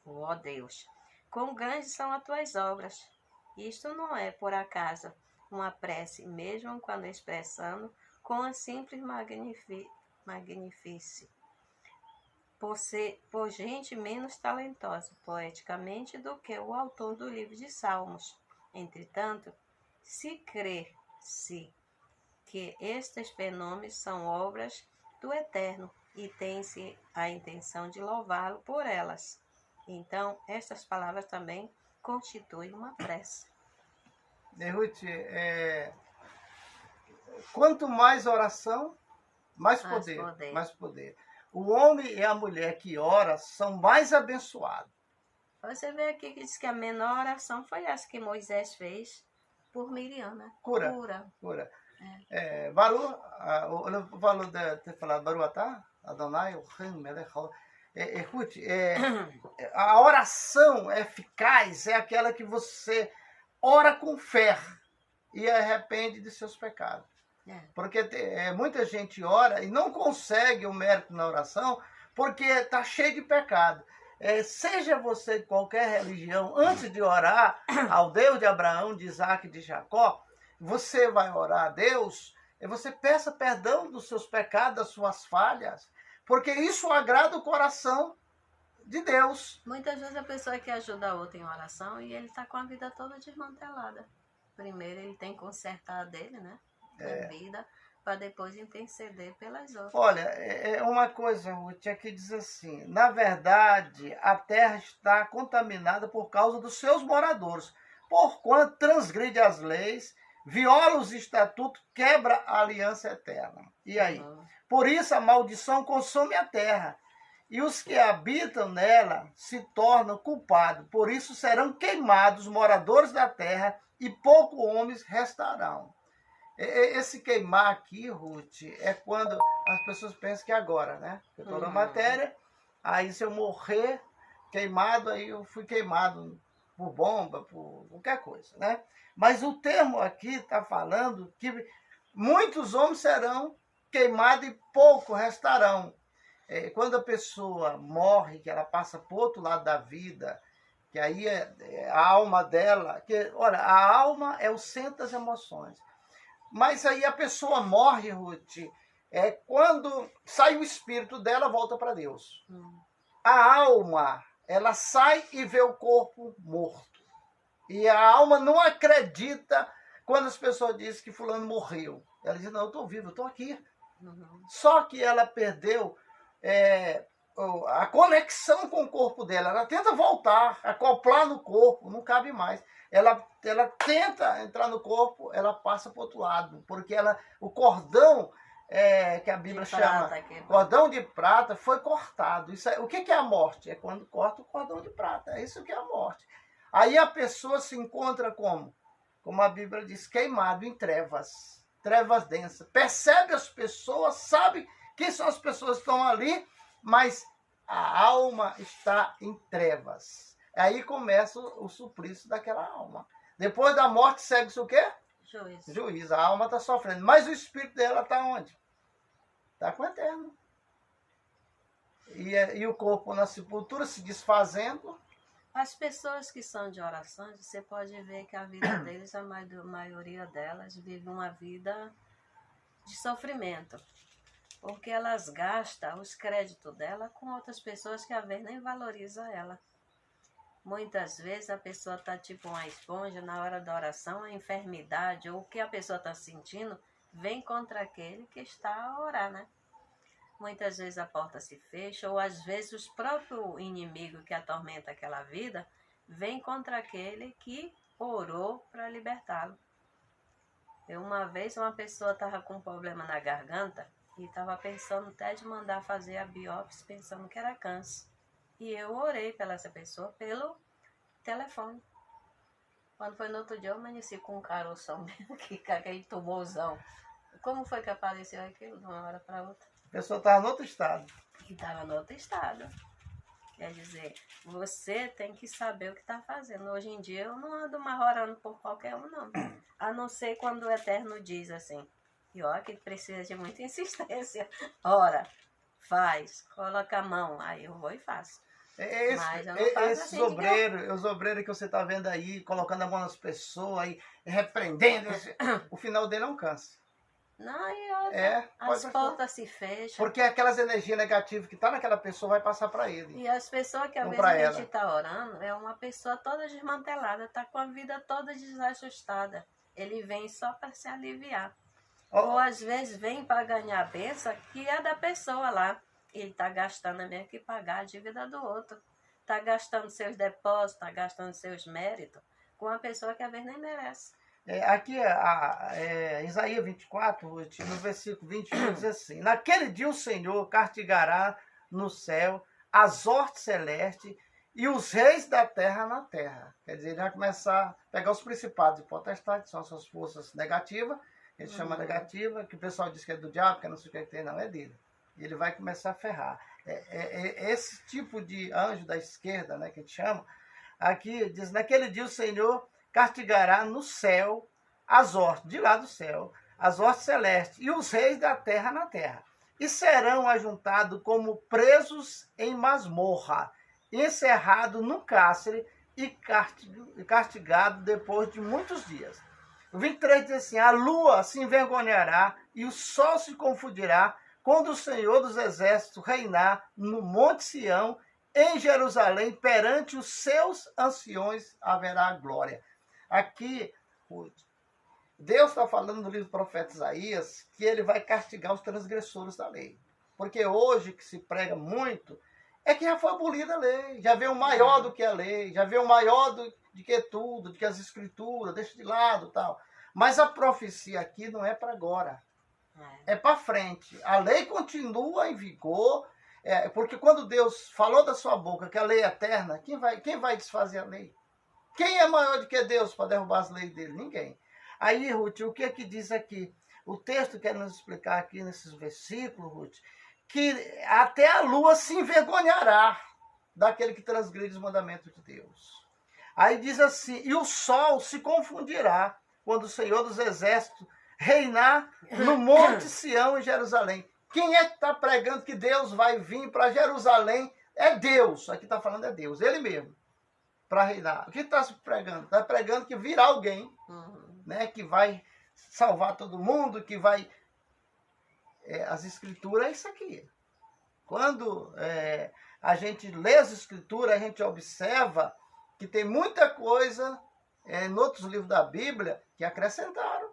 ó Deus, quão grandes são as tuas obras! Isto não é, por acaso, uma prece, mesmo quando expressando com a simples magnificência, por gente menos talentosa poeticamente do que o autor do livro de Salmos. Entretanto, se crer-se que estes fenômenos são obras do Eterno e tem-se a intenção de louvá-lo por elas, então estas palavras também constituem uma prece. Ruth, quanto mais oração, mais poder. Mais poder. O homem e a mulher que ora são mais abençoados. Você vê aqui que diz que a menor oração foi essa que Moisés fez por Miriam, né? Cura. Baru, o valor de ter falado Baruatá, Adonai, o Rim, Melech, Ruth, a oração eficaz é aquela que você ora com fé e arrepende de seus pecados. Porque muita gente ora e não consegue o mérito na oração porque está cheio de pecado. Seja você de qualquer religião, antes de orar ao Deus de Abraão, de Isaac e de Jacó, você vai orar a Deus e você peça perdão dos seus pecados, das suas falhas, porque isso agrada o coração de Deus. Muitas vezes a pessoa quer ajudar a outra em oração e ele está com a vida toda desmantelada. Primeiro ele tem que consertar a dele, né? A vida, para depois interceder pelas outras. Olha, uma coisa, Ruth, é que diz assim, na verdade, a terra está contaminada por causa dos seus moradores, porquanto transgride as leis, viola os estatutos, quebra a aliança eterna. E aí? Por isso a maldição consome a terra, e os que habitam nela se tornam culpados. Por isso serão queimados os moradores da terra, e poucos homens restarão. Esse queimar aqui, Ruth, é quando as pessoas pensam que é agora, né? Eu estou na matéria, aí se eu morrer queimado, aí eu fui queimado por bomba, por qualquer coisa, né? Mas o termo aqui está falando que muitos homens serão queimados e poucos restarão. Quando a pessoa morre, que ela passa para o outro lado da vida, que aí a alma dela... Olha, a alma é o centro das emoções. Mas aí a pessoa morre, Ruth, quando sai o espírito dela, volta para Deus. A alma, ela sai e vê o corpo morto. E a alma não acredita quando as pessoas dizem que fulano morreu. Ela diz, não, eu estou vivo, eu estou aqui. Só que ela perdeu a conexão com o corpo dela. Ela tenta voltar, acoplar no corpo, não cabe mais. Ela tenta entrar no corpo, ela passa para o outro lado, porque o cordão que a Bíblia chama cordão de prata foi cortado. Isso o que é a morte? É quando corta o cordão de prata. É isso que é a morte. Aí a pessoa se encontra como a Bíblia diz, queimado em trevas, trevas densas. Percebe as pessoas, sabe quem são as pessoas que estão ali, mas a alma está em trevas. Aí começa o suplício daquela alma. Depois da morte segue-se o quê? Juízo. A alma está sofrendo. Mas o espírito dela está onde? Está com o Eterno. E o corpo na sepultura se desfazendo. As pessoas que são de orações, você pode ver que a vida deles, a maioria delas, vive uma vida de sofrimento. Porque elas gastam os créditos dela com outras pessoas que a vez nem valoriza ela. Muitas vezes a pessoa está tipo uma esponja, na hora da oração, a enfermidade ou o que a pessoa está sentindo vem contra aquele que está a orar, né? muitas vezes a porta se fecha, ou às vezes o próprio inimigo que atormenta aquela vida vem contra aquele que orou para libertá-lo. Uma vez uma pessoa estava com um problema na garganta e estava pensando até de mandar fazer a biópsia, pensando que era câncer. E eu orei pela essa pessoa pelo telefone. Quando foi no outro dia, eu amanheci com um caroção aqui, com aquele tumorzão. Como foi que apareceu aquilo de uma hora para outra? A pessoa estava no outro estado. E estava no outro estado. Quer dizer, você tem que saber o que está fazendo. Hoje em dia eu não ando mais orando por qualquer um, não. A não ser quando o Eterno diz assim. E olha que precisa de muita insistência. Ora, faz, coloca a mão. Aí eu vou e faço. Mas eu não faço Esses assim os obreiros que você está vendo aí, colocando a mão nas pessoas, aí, repreendendo, o final dele é um câncer. Não, e olha, as portas se fecham. Porque aquelas energias negativas que estão naquela pessoa vai passar para ele. E as pessoas que às vezes a gente está orando, é uma pessoa toda desmantelada, está com a vida toda desajustada. Ele vem só para se aliviar. Ou às vezes vem para ganhar a bênção que é da pessoa lá. Ele está gastando mesmo que pagar a dívida do outro. Está gastando seus depósitos, está gastando seus méritos com uma pessoa que às vezes nem merece. Aqui, Isaías 24, no versículo 21, diz assim: naquele dia o Senhor castigará no céu as hortes celestes e os reis da terra na terra. Quer dizer, ele vai começar a pegar os principados e potestades, que são as suas forças negativas, ele chama negativa, que o pessoal diz que é do diabo, que não sei o que tem, não, é dele. E ele vai começar a ferrar. Esse tipo de anjo da esquerda, né, que a gente chama, aqui diz: naquele dia o Senhor castigará no céu as hortes, de lá do céu, as hortes celestes, e os reis da terra na terra. E serão ajuntados como presos em masmorra, encerrados no cárcere e castigado depois de muitos dias. O 23 diz assim: a lua se envergonhará e o sol se confundirá quando o Senhor dos Exércitos reinar no Monte Sião, em Jerusalém, perante os seus anciões haverá glória. Aqui, Deus está falando no livro do profeta Isaías que ele vai castigar os transgressores da lei. Porque hoje que se prega muito é que já foi abolida a lei, já veio maior do que a lei, já veio maior do que tudo, do que as escrituras, deixa de lado e tal. Mas a profecia aqui não é para agora, é para frente. A lei continua em vigor, porque quando Deus falou da sua boca que a lei é eterna, quem vai desfazer a lei? Quem é maior do que Deus para derrubar as leis dele? Ninguém. Aí, Ruth, o que é que diz aqui? O texto quer nos explicar aqui nesses versículos, Ruth, que até a lua se envergonhará daquele que transgride os mandamentos de Deus. Aí diz assim: e o sol se confundirá quando o Senhor dos Exércitos reinar no Monte Sião em Jerusalém. Quem é que está pregando que Deus vai vir para Jerusalém? É Deus. Aqui está falando é Deus, ele mesmo, para reinar. O que está se pregando? Está pregando que virá alguém, né, que vai salvar todo mundo, que vai... as escrituras é isso aqui. Quando a gente lê as escrituras, a gente observa que tem muita coisa em outros livros da Bíblia que acrescentaram.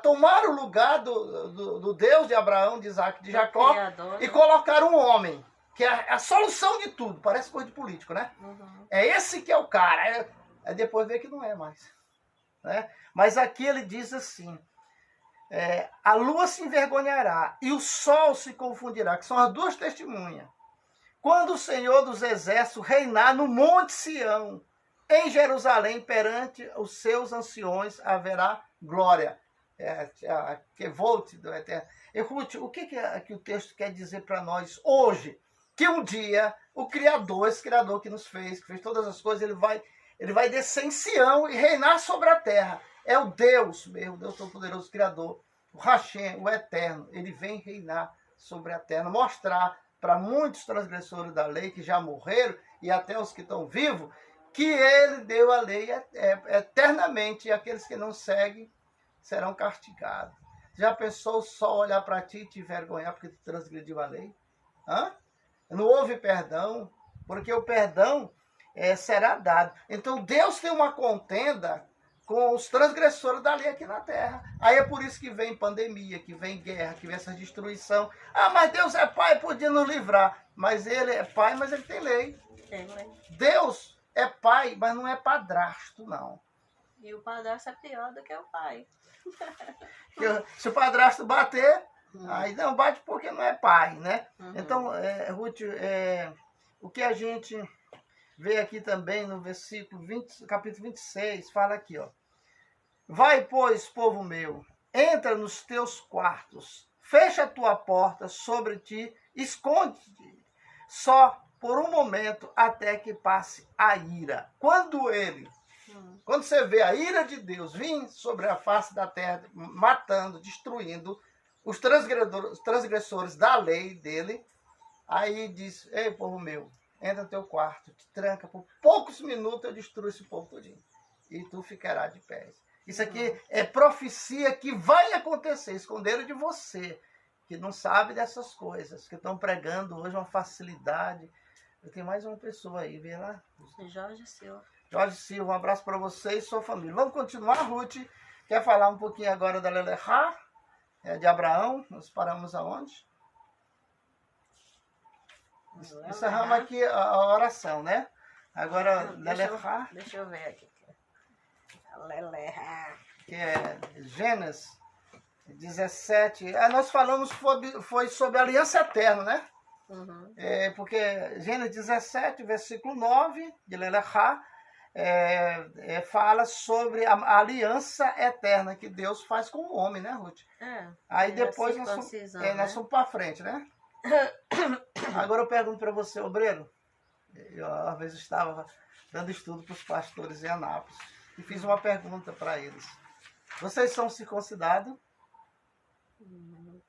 Tomaram o lugar do Deus de Abraão, de Isaac, de Jacó, Criador, e colocaram um homem, que é a solução de tudo. Parece coisa de político, né? É esse que é o cara. Aí depois vê que não é mais. Né? Mas aqui ele diz assim: a lua se envergonhará e o sol se confundirá, que são as duas testemunhas, quando o Senhor dos Exércitos reinar no Monte Sião, em Jerusalém, perante os seus anciões haverá glória. Que volte do Eterno. E Ruth, o que o texto quer dizer para nós hoje? Que um dia o Criador, esse Criador que nos fez, que fez todas as coisas, ele vai descer em Sião e reinar sobre a terra. É o Deus mesmo, Deus Todo-Poderoso, Criador, o Hashem, o Eterno. Ele vem reinar sobre a terra, mostrar para muitos transgressores da lei que já morreram e até os que estão vivos, que ele deu a lei eternamente, e aqueles que não seguem serão castigados. Já pensou só olhar para ti e te envergonhar porque tu transgrediu a lei? Não houve perdão, porque o perdão será dado. Então Deus tem uma contenda com os transgressores da lei aqui na terra. Aí é por isso que vem pandemia, que vem guerra, que vem essa destruição. Ah, mas Deus é pai, podia nos livrar. Mas ele é pai, mas ele tem lei. Tem lei. Deus é pai, mas não é padrasto, não. E o padrasto é pior do que o pai. Se o padrasto bater, aí não bate porque não é pai, né? Uhum. Então, Ruth, o que a gente vê aqui também no versículo 20, capítulo 26, fala aqui, ó. Vai, pois, povo meu, entra nos teus quartos, fecha a tua porta sobre ti, esconde-te só por um momento até que passe a ira. Quando você vê a ira de Deus vir sobre a face da terra, matando, destruindo os transgressores da lei dele, aí diz, ei, povo meu, entra no teu quarto, te tranca, por poucos minutos eu destruo esse povo todinho. E tu ficarás de pés. Isso aqui é profecia que vai acontecer, esconderam de você, que não sabe dessas coisas, que estão pregando hoje uma facilidade. Eu tenho mais uma pessoa aí, vê lá. Jorge Silva. Jorge Silva, um abraço para você e sua família. Vamos continuar, Ruth. Quer falar um pouquinho agora da Lelechá, de Abraão? Nós paramos aonde? Encerramos aqui a oração, né? Agora, Lelechá. Deixa eu ver aqui. Lelechá. Que é Gênesis 17. Nós falamos foi sobre a aliança eterna, né? Uhum. Porque Gênesis 17, versículo 9, de Lelechá, fala sobre a aliança eterna que Deus faz com o homem, né, Ruth? Aí depois nós somos para frente, né? Agora eu pergunto para você, obreiro. Eu, às vezes, estava dando estudo para os pastores em Anápolis e fiz uma pergunta para eles. Vocês são circuncidados?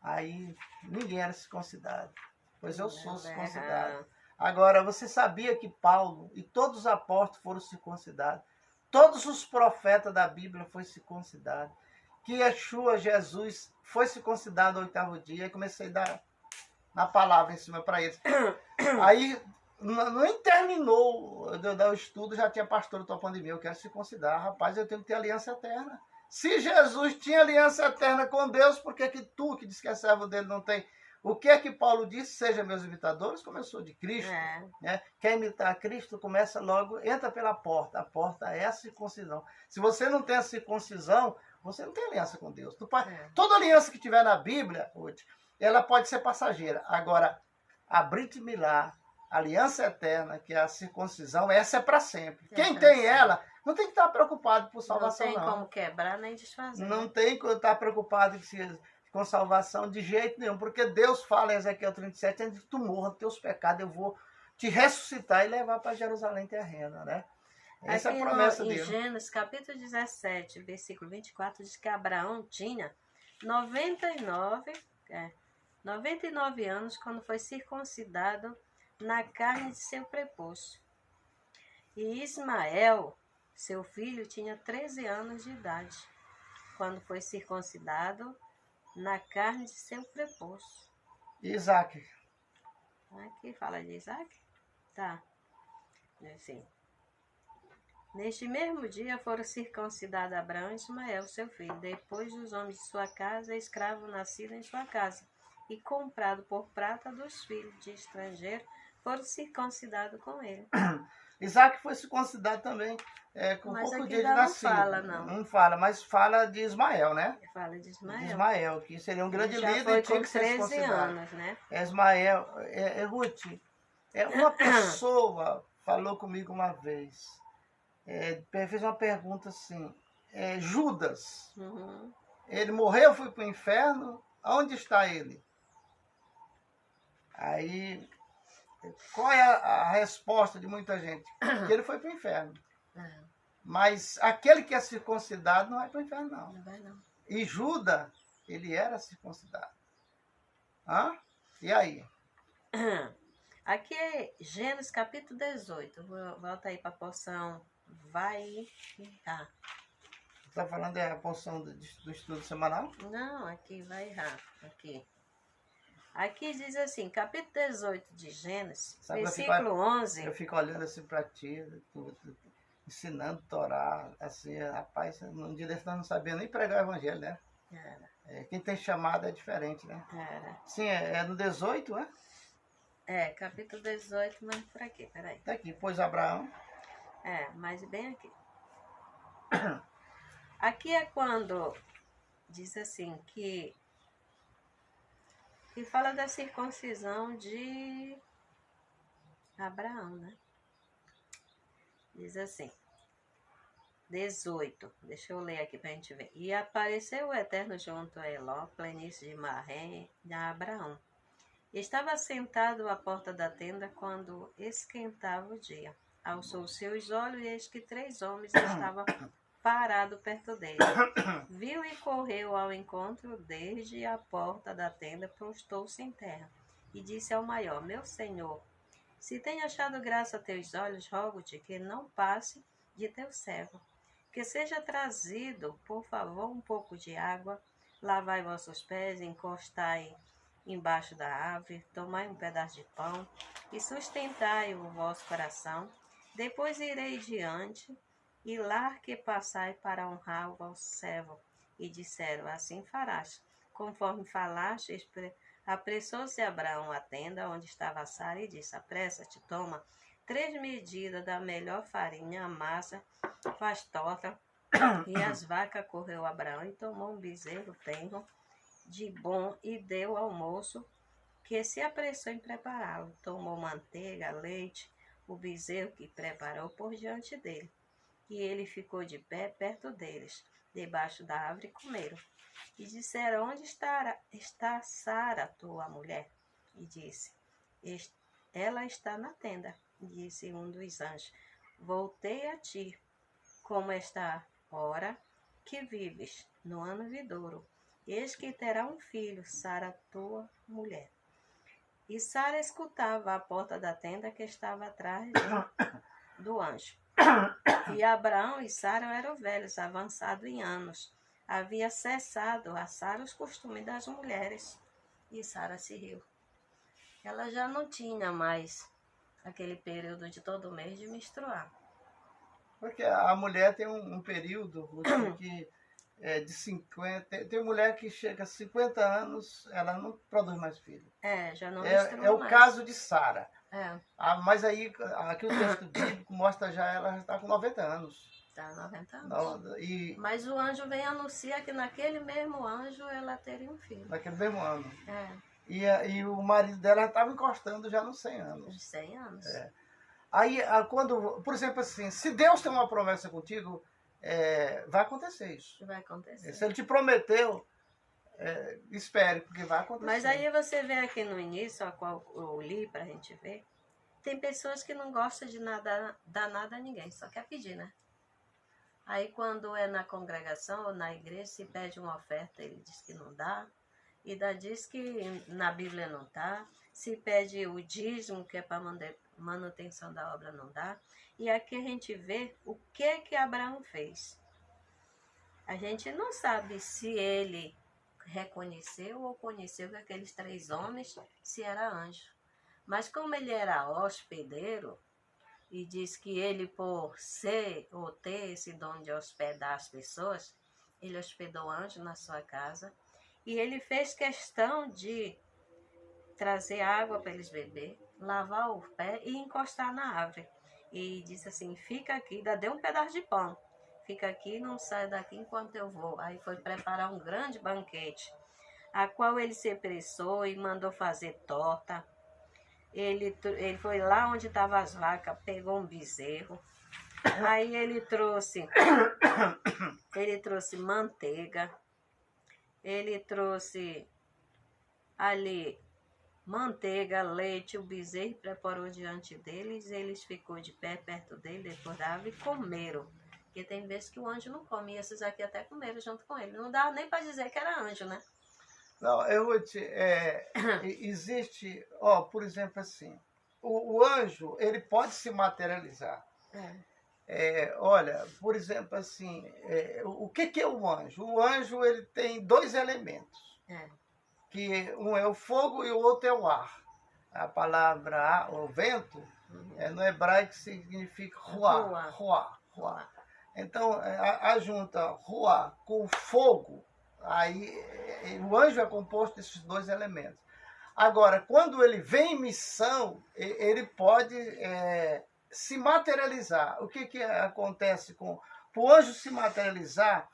Aí ninguém era circuncidado. Pois eu sou circuncidado. Agora, você sabia que Paulo e todos os apóstolos foram circuncidados? Todos os profetas da Bíblia foram circuncidados. Que Yeshua, Jesus, foi circuncidado no 8º dia. E comecei a dar na palavra em cima para eles. Aí, nem terminou de dar o estudo, já tinha pastor topando de mim. Eu quero circuncidar. Rapaz, eu tenho que ter aliança eterna. Se Jesus tinha aliança eterna com Deus, por que tu, que diz que é servo dele, não tem? O que é que Paulo disse? Seja meus imitadores, como eu sou de Cristo. Né? Quer imitar Cristo, começa logo, entra pela porta. A porta é a circuncisão. Se você não tem a circuncisão, você não tem aliança com Deus. Toda aliança que tiver na Bíblia, ela pode ser passageira. Agora, a Brit Milá, aliança eterna, que é a circuncisão, essa é para sempre. Quem tem ela, não tem que estar preocupado por salvação, não. Não tem como quebrar nem desfazer. Não tem que estar preocupado com salvação de jeito nenhum, porque Deus fala em Ezequiel 37, antes que tu morra dos teus pecados, eu vou te ressuscitar e levar para Jerusalém terrena, né? Essa é a promessa dele. Em Gênesis, capítulo 17, versículo 24, diz que Abraão tinha 99 anos quando foi circuncidado na carne de seu prepúcio. E Ismael, seu filho, tinha 13 anos de idade quando foi circuncidado na carne de seu prepúcio. Isaac. Aqui fala de Isaac? Tá. Assim. Neste mesmo dia foram circuncidados Abraão e Ismael, seu filho, depois dos homens de sua casa, escravo nascido em sua casa, e comprado por prata dos filhos de estrangeiro, foram circuncidados com ele. Isaac foi circuncidado também com pouco dia de nascido. Não fala, não. Não fala, mas fala de Ismael, né? Fala de Ismael. De Ismael, que seria um grande líder. Foi e tinha com que ser 13 anos, né? Ismael, Ruth, uma pessoa falou comigo uma vez, fez uma pergunta assim, Judas, ele morreu, foi para o inferno, onde está ele? Aí, qual é a resposta de muita gente? Que ele foi para o inferno. Mas aquele que é circuncidado não vai para o inferno, não. Não vai, não. E Judas, ele era circuncidado. E aí? Aqui é Gênesis capítulo 18. Volta aí para a porção. Vai. Você está falando da porção do estudo semanal? Não, aqui vai errar. Aqui diz assim, capítulo 18 de Gênesis, versículo 11. Eu fico olhando assim para ti. ensinando a Torá, assim, rapaz, num dia desse nós não sabia nem pregar o evangelho, né? Quem tem chamada é diferente, né? Sim, é no 18, né? Capítulo 18, mas por aqui, peraí. Tá aqui, pois Abraão. Mas bem aqui. Aqui é quando diz assim que fala da circuncisão de Abraão, né? Diz assim, 18, deixa eu ler aqui pra gente ver. E apareceu o Eterno junto a Eló, planície de Marrém, de Abraão. Estava sentado à porta da tenda quando esquentava o dia. Alçou seus olhos e eis que 3 homens estavam parados perto dele. Viu e correu ao encontro desde a porta da tenda, prostou-se em terra. E disse ao maior, meu senhor, se tem achado graça a teus olhos, rogo-te que não passe de teu servo. Que seja trazido, por favor, um pouco de água, lavai vossos pés, encostai embaixo da árvore, tomai um pedaço de pão e sustentai o vosso coração. Depois irei diante e lá que passai para honrar o vosso servo. E disseram, assim farás. Conforme falaste, apressou-se Abraão à tenda onde estava Sara e disse, apressa-te, toma 3 medidas da melhor farinha, amassa, faz torta. E as vacas correu Abraão e tomou um bezerro tenro de bom e deu ao moço que se apressou em prepará-lo. Tomou manteiga, leite, o bezerro que preparou por diante dele. E ele ficou de pé perto deles, debaixo da árvore, e comeram. E disseram, onde está Sara, tua mulher? E disse, ela está na tenda. E disse um dos anjos, voltei a ti, como esta hora que vives, no ano vindouro. Eis que terá um filho, Sara, tua mulher. E Sara escutava à porta da tenda que estava atrás do anjo. E Abraão e Sara eram velhos, avançados em anos. Havia cessado a Sara os costumes das mulheres. E Sara se riu. Ela já não tinha mais aquele período de todo mês de menstruar. Porque a mulher tem um período que de 50... Tem mulher que chega a 50 anos, ela não produz mais filho. Já não menstrua mais. É o caso de Sara. Mas aí, aqui o texto bíblico mostra ela já está com 90 anos. Está 90 anos. Mas o anjo vem anunciar que naquele mesmo anjo ela teria um filho. Naquele mesmo ano. E o marido dela estava encostando já nos 100 anos. Uns 100 anos. Aí, quando, por exemplo, assim, se Deus tem uma promessa contigo, vai acontecer isso. Vai acontecer. Se Ele te prometeu, espere, porque vai acontecer. Mas aí você vê aqui no início, a qual eu li para a gente ver, tem pessoas que não gostam de dar nada a ninguém, só quer pedir, né? Aí quando é na congregação ou na igreja, se pede uma oferta, ele diz que não dá. E diz que na Bíblia não está. Se pede o dízimo, que é para manutenção da obra, não dá. E aqui a gente vê o que Abraão fez. A gente não sabe se ele reconheceu ou conheceu que aqueles 3 homens, se era anjo. Mas como ele era hospedeiro, e diz que ele, por ser ou ter esse dom de hospedar as pessoas, ele hospedou anjo na sua casa. E ele fez questão de trazer água para eles beber, lavar o pé e encostar na árvore. E disse assim, fica aqui, deu um pedaço de pão. Fica aqui, não sai daqui enquanto eu vou. Aí foi preparar um grande banquete, a qual ele se apressou e mandou fazer torta. Ele foi lá onde estavam as vacas, pegou um bezerro. Aí ele trouxe manteiga. Ele trouxe ali manteiga, leite, o bezerro preparou diante deles. Eles ficou de pé perto dele, depois da árvore, e comeram. Porque tem vezes que o anjo não come, e esses aqui até comeram junto com ele. Não dá nem para dizer que era anjo, né? Não, eu vou te... existe, por exemplo, assim, o anjo, ele pode se materializar. Olha, por exemplo, assim, o que é o anjo? O anjo, ele tem 2 elementos. Que um é o fogo e o outro é o ar. A palavra ar, o vento, no hebraico significa ruá. Ruá. Então, junta Ruá com fogo, aí o anjo é composto desses dois elementos. Agora, quando ele vem em missão, ele pode se materializar. O que acontece com... Para o anjo se materializar,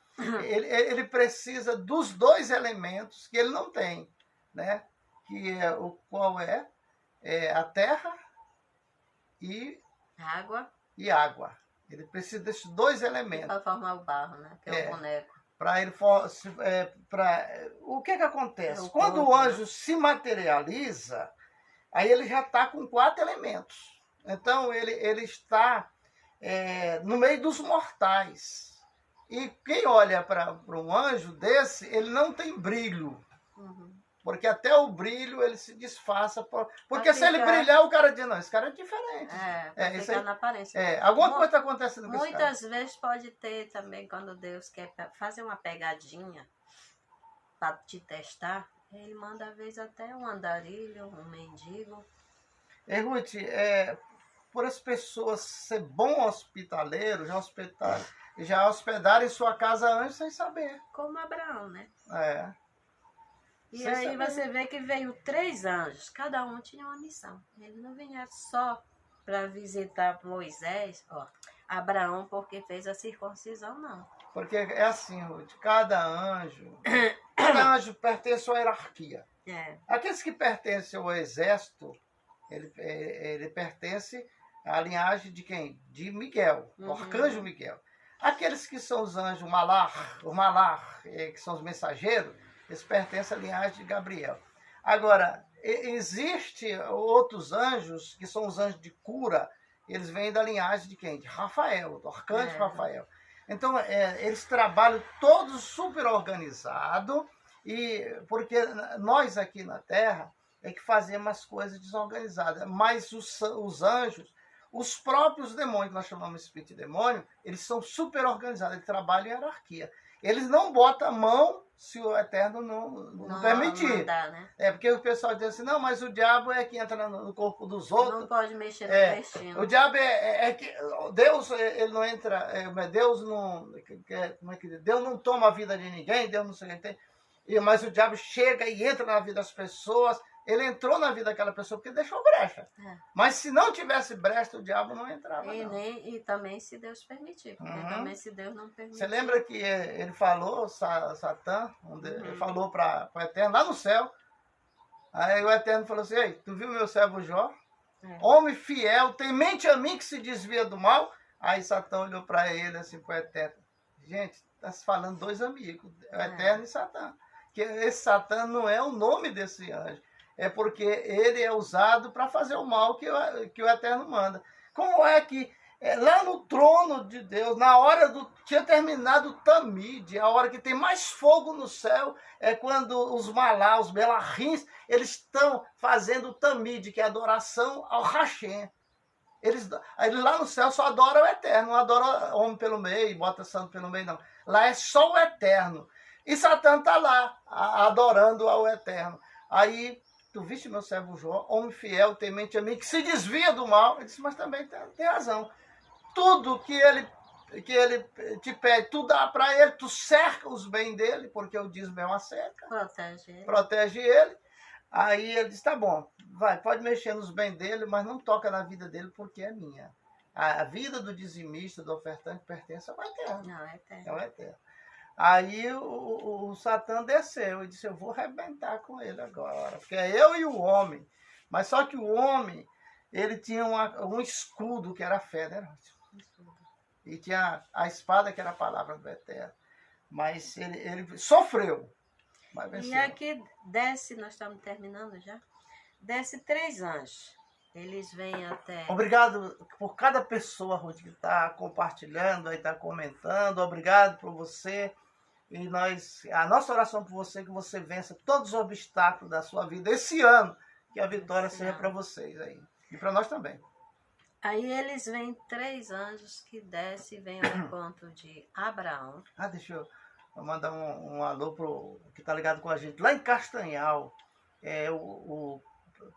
ele precisa dos dois elementos que ele não tem, né? Que é qual é a terra e água. Ele precisa desses dois elementos. Para formar o barro, né? Que é o boneco. O que acontece? Quando o anjo se materializa, aí ele já está com 4 elementos. Então, ele está no meio dos mortais. E quem olha para um anjo desse, ele não tem brilho. Uhum. Porque até o brilho ele se disfarça. Porque se ele brilhar, o cara diz, não, esse cara é diferente. Isso aí, na aparência. Alguma coisa está acontecendo com esse cara. Muitas vezes pode ter também, quando Deus quer fazer uma pegadinha para te testar, ele manda às vezes até um andarilho, um mendigo. Ruth, por as pessoas ser bom hospitaleiro, já hospedaram em sua casa anjos sem saber. Como Abraão, né? E sem aí saber. Você vê que veio 3 anjos, cada um tinha uma missão. Ele não vinha só para visitar Moisés, Abraão, porque fez a circuncisão, não. Porque é assim, Ruth, cada anjo pertence a uma hierarquia. Aqueles que pertencem ao exército, ele pertence à linhagem de quem? De Miguel, do arcanjo Miguel. Aqueles que são os anjos, o malar, que são os mensageiros, eles pertencem à linhagem de Gabriel. Agora, existem outros anjos, que são os anjos de cura, eles vêm da linhagem de quem? De Rafael, do arcanjo Rafael. Então, eles trabalham todos super organizados, porque nós aqui na Terra é que fazemos as coisas desorganizadas. Mas os anjos, os próprios demônios, nós chamamos de espírito de demônio, eles são super organizados, eles trabalham em hierarquia. Eles não botam a mão se o Eterno não permitir. Mandar, né? Porque o pessoal diz assim, não, mas o diabo é que entra no corpo dos outros. Não pode mexer no destino. O diabo é que Deus, ele não entra, Deus não, como é que diz? Deus não toma a vida de ninguém, Deus não sei o que tem. Mas o diabo chega e entra na vida das pessoas. Ele entrou na vida daquela pessoa porque deixou brecha. Mas se não tivesse brecha, o diabo não entrava. E também se Deus permitir. Porque também se Deus não permitir. Você lembra que ele falou, Satã, ele falou para o Eterno lá no céu. Aí o Eterno falou assim, ei, tu viu meu servo Jó? Homem fiel, temente a mim que se desvia do mal. Aí Satã olhou para ele assim, para o Eterno. Gente, está se falando 2 amigos, o Eterno e Satã. Que esse Satã não é o nome desse anjo. É porque ele é usado para fazer o mal que o Eterno manda. Como é que lá no trono de Deus, na hora tinha terminado o Tamide, a hora que tem mais fogo no céu, é quando os Malá, os Belarrins, eles estão fazendo o Tamide, que é a adoração ao Hashem. Eles lá no céu só adoram o Eterno, não adoram homem pelo meio, bota santo pelo meio, não. Lá é só o Eterno. E Satã está lá, adorando ao Eterno. Aí... Tu viste meu servo Jó, homem fiel, temente a mim, que se desvia do mal. Ele disse, mas também tem razão. Tudo que ele te pede, tu dá para ele, tu cerca os bens dele, porque o dízimo é uma cerca. Protege ele. Aí ele disse, tá bom, pode mexer nos bens dele, mas não toca na vida dele, porque é minha. A vida do dizimista, do ofertante, pertence ao Eterno. Não, é Eterno. É o Eterno. Aí o Satã desceu e disse, eu vou arrebentar com ele agora, porque é eu e o homem. Mas só que o homem, ele tinha um escudo que era a fé, né? E tinha a espada que era a palavra do Eterno. Mas ele sofreu. Mas venceu. E aqui desce, nós estamos terminando já, desce 3 anjos. Eles vêm até... Obrigado por cada pessoa, Ruth, que está compartilhando, aí está comentando. Obrigado por você. E a nossa oração por você é que você vença todos os obstáculos da sua vida esse ano. Que a vitória seja para vocês aí. E para nós também. Aí eles vêm 3 anjos que descem e vêm ao encontro de Abraão. Deixa eu mandar um alô pro que está ligado com a gente. Lá em Castanhal,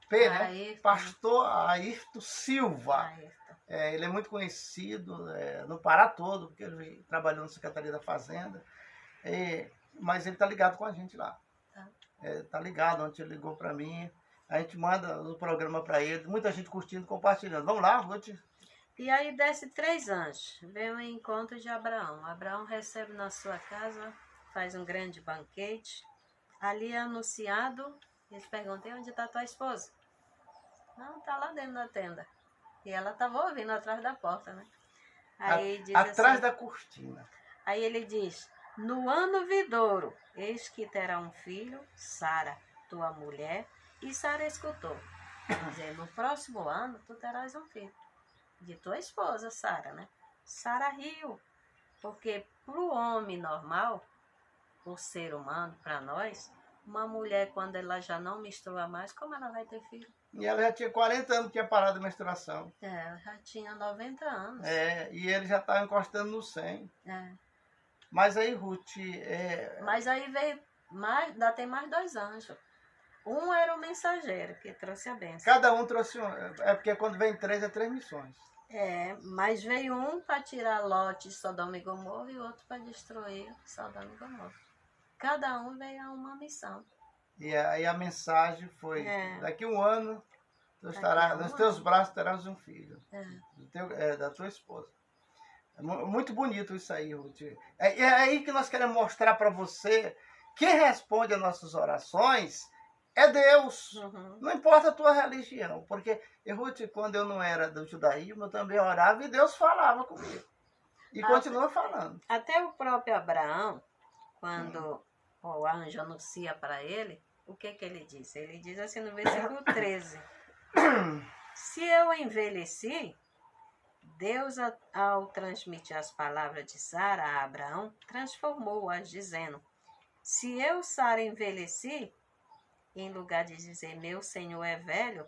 P, né? Ayrton. Pastor Ayrton Silva. Ayrton. Ele é muito conhecido no Pará todo, porque ele trabalhou na Secretaria da Fazenda. Mas ele está ligado com a gente lá. Tá ligado, ontem ele ligou para mim. A gente manda o programa para ele. Muita gente curtindo, compartilhando. Vamos lá, vou te... E aí desce 3 anjos. Vem o encontro de Abraão. Abraão recebe na sua casa, faz um grande banquete. Ali é anunciado. Eles perguntam: onde está tua esposa? Não, está lá dentro da tenda. E ela estava ouvindo atrás da porta, né? Aí diz atrás assim, da cortina. Aí ele diz: no ano vindouro, eis que terá um filho, Sara, tua mulher. E Sara escutou. Quer dizer, no próximo ano tu terás um filho. De tua esposa, Sara, né? Sara riu. Porque para o homem normal, o ser humano, para nós, uma mulher, quando ela já não menstrua mais, como ela vai ter filho? E ela já tinha 40 anos que tinha parado a menstruação. Ela já tinha 90 anos. E ele já estava encostando no 100. Mas aí, Ruth... Mas aí veio mais, ainda tem mais 2 anjos. Um era o mensageiro, que trouxe a bênção. Cada um trouxe um... porque quando vem 3, é 3 missões. Mas veio um para tirar Lote, Sodoma e Gomorra, e outro para destruir Sodoma e Gomorra. Cada um veio a uma missão. E aí a mensagem foi: daqui um ano, nos teus braços terás um filho. Da tua esposa. É muito bonito isso aí, Ruth. É aí que nós queremos mostrar para você: quem responde às nossas orações é Deus. Não importa a tua religião. Porque, Ruth, quando eu não era do judaísmo, eu também orava e Deus falava comigo. E continua falando. Até o próprio Abraão, quando o anjo anuncia para ele, o que ele diz? Ele diz assim no versículo 13: se eu envelheci, Deus, ao transmitir as palavras de Sara a Abraão, transformou-as, dizendo: se eu, Sara, envelheci, em lugar de dizer meu senhor é velho,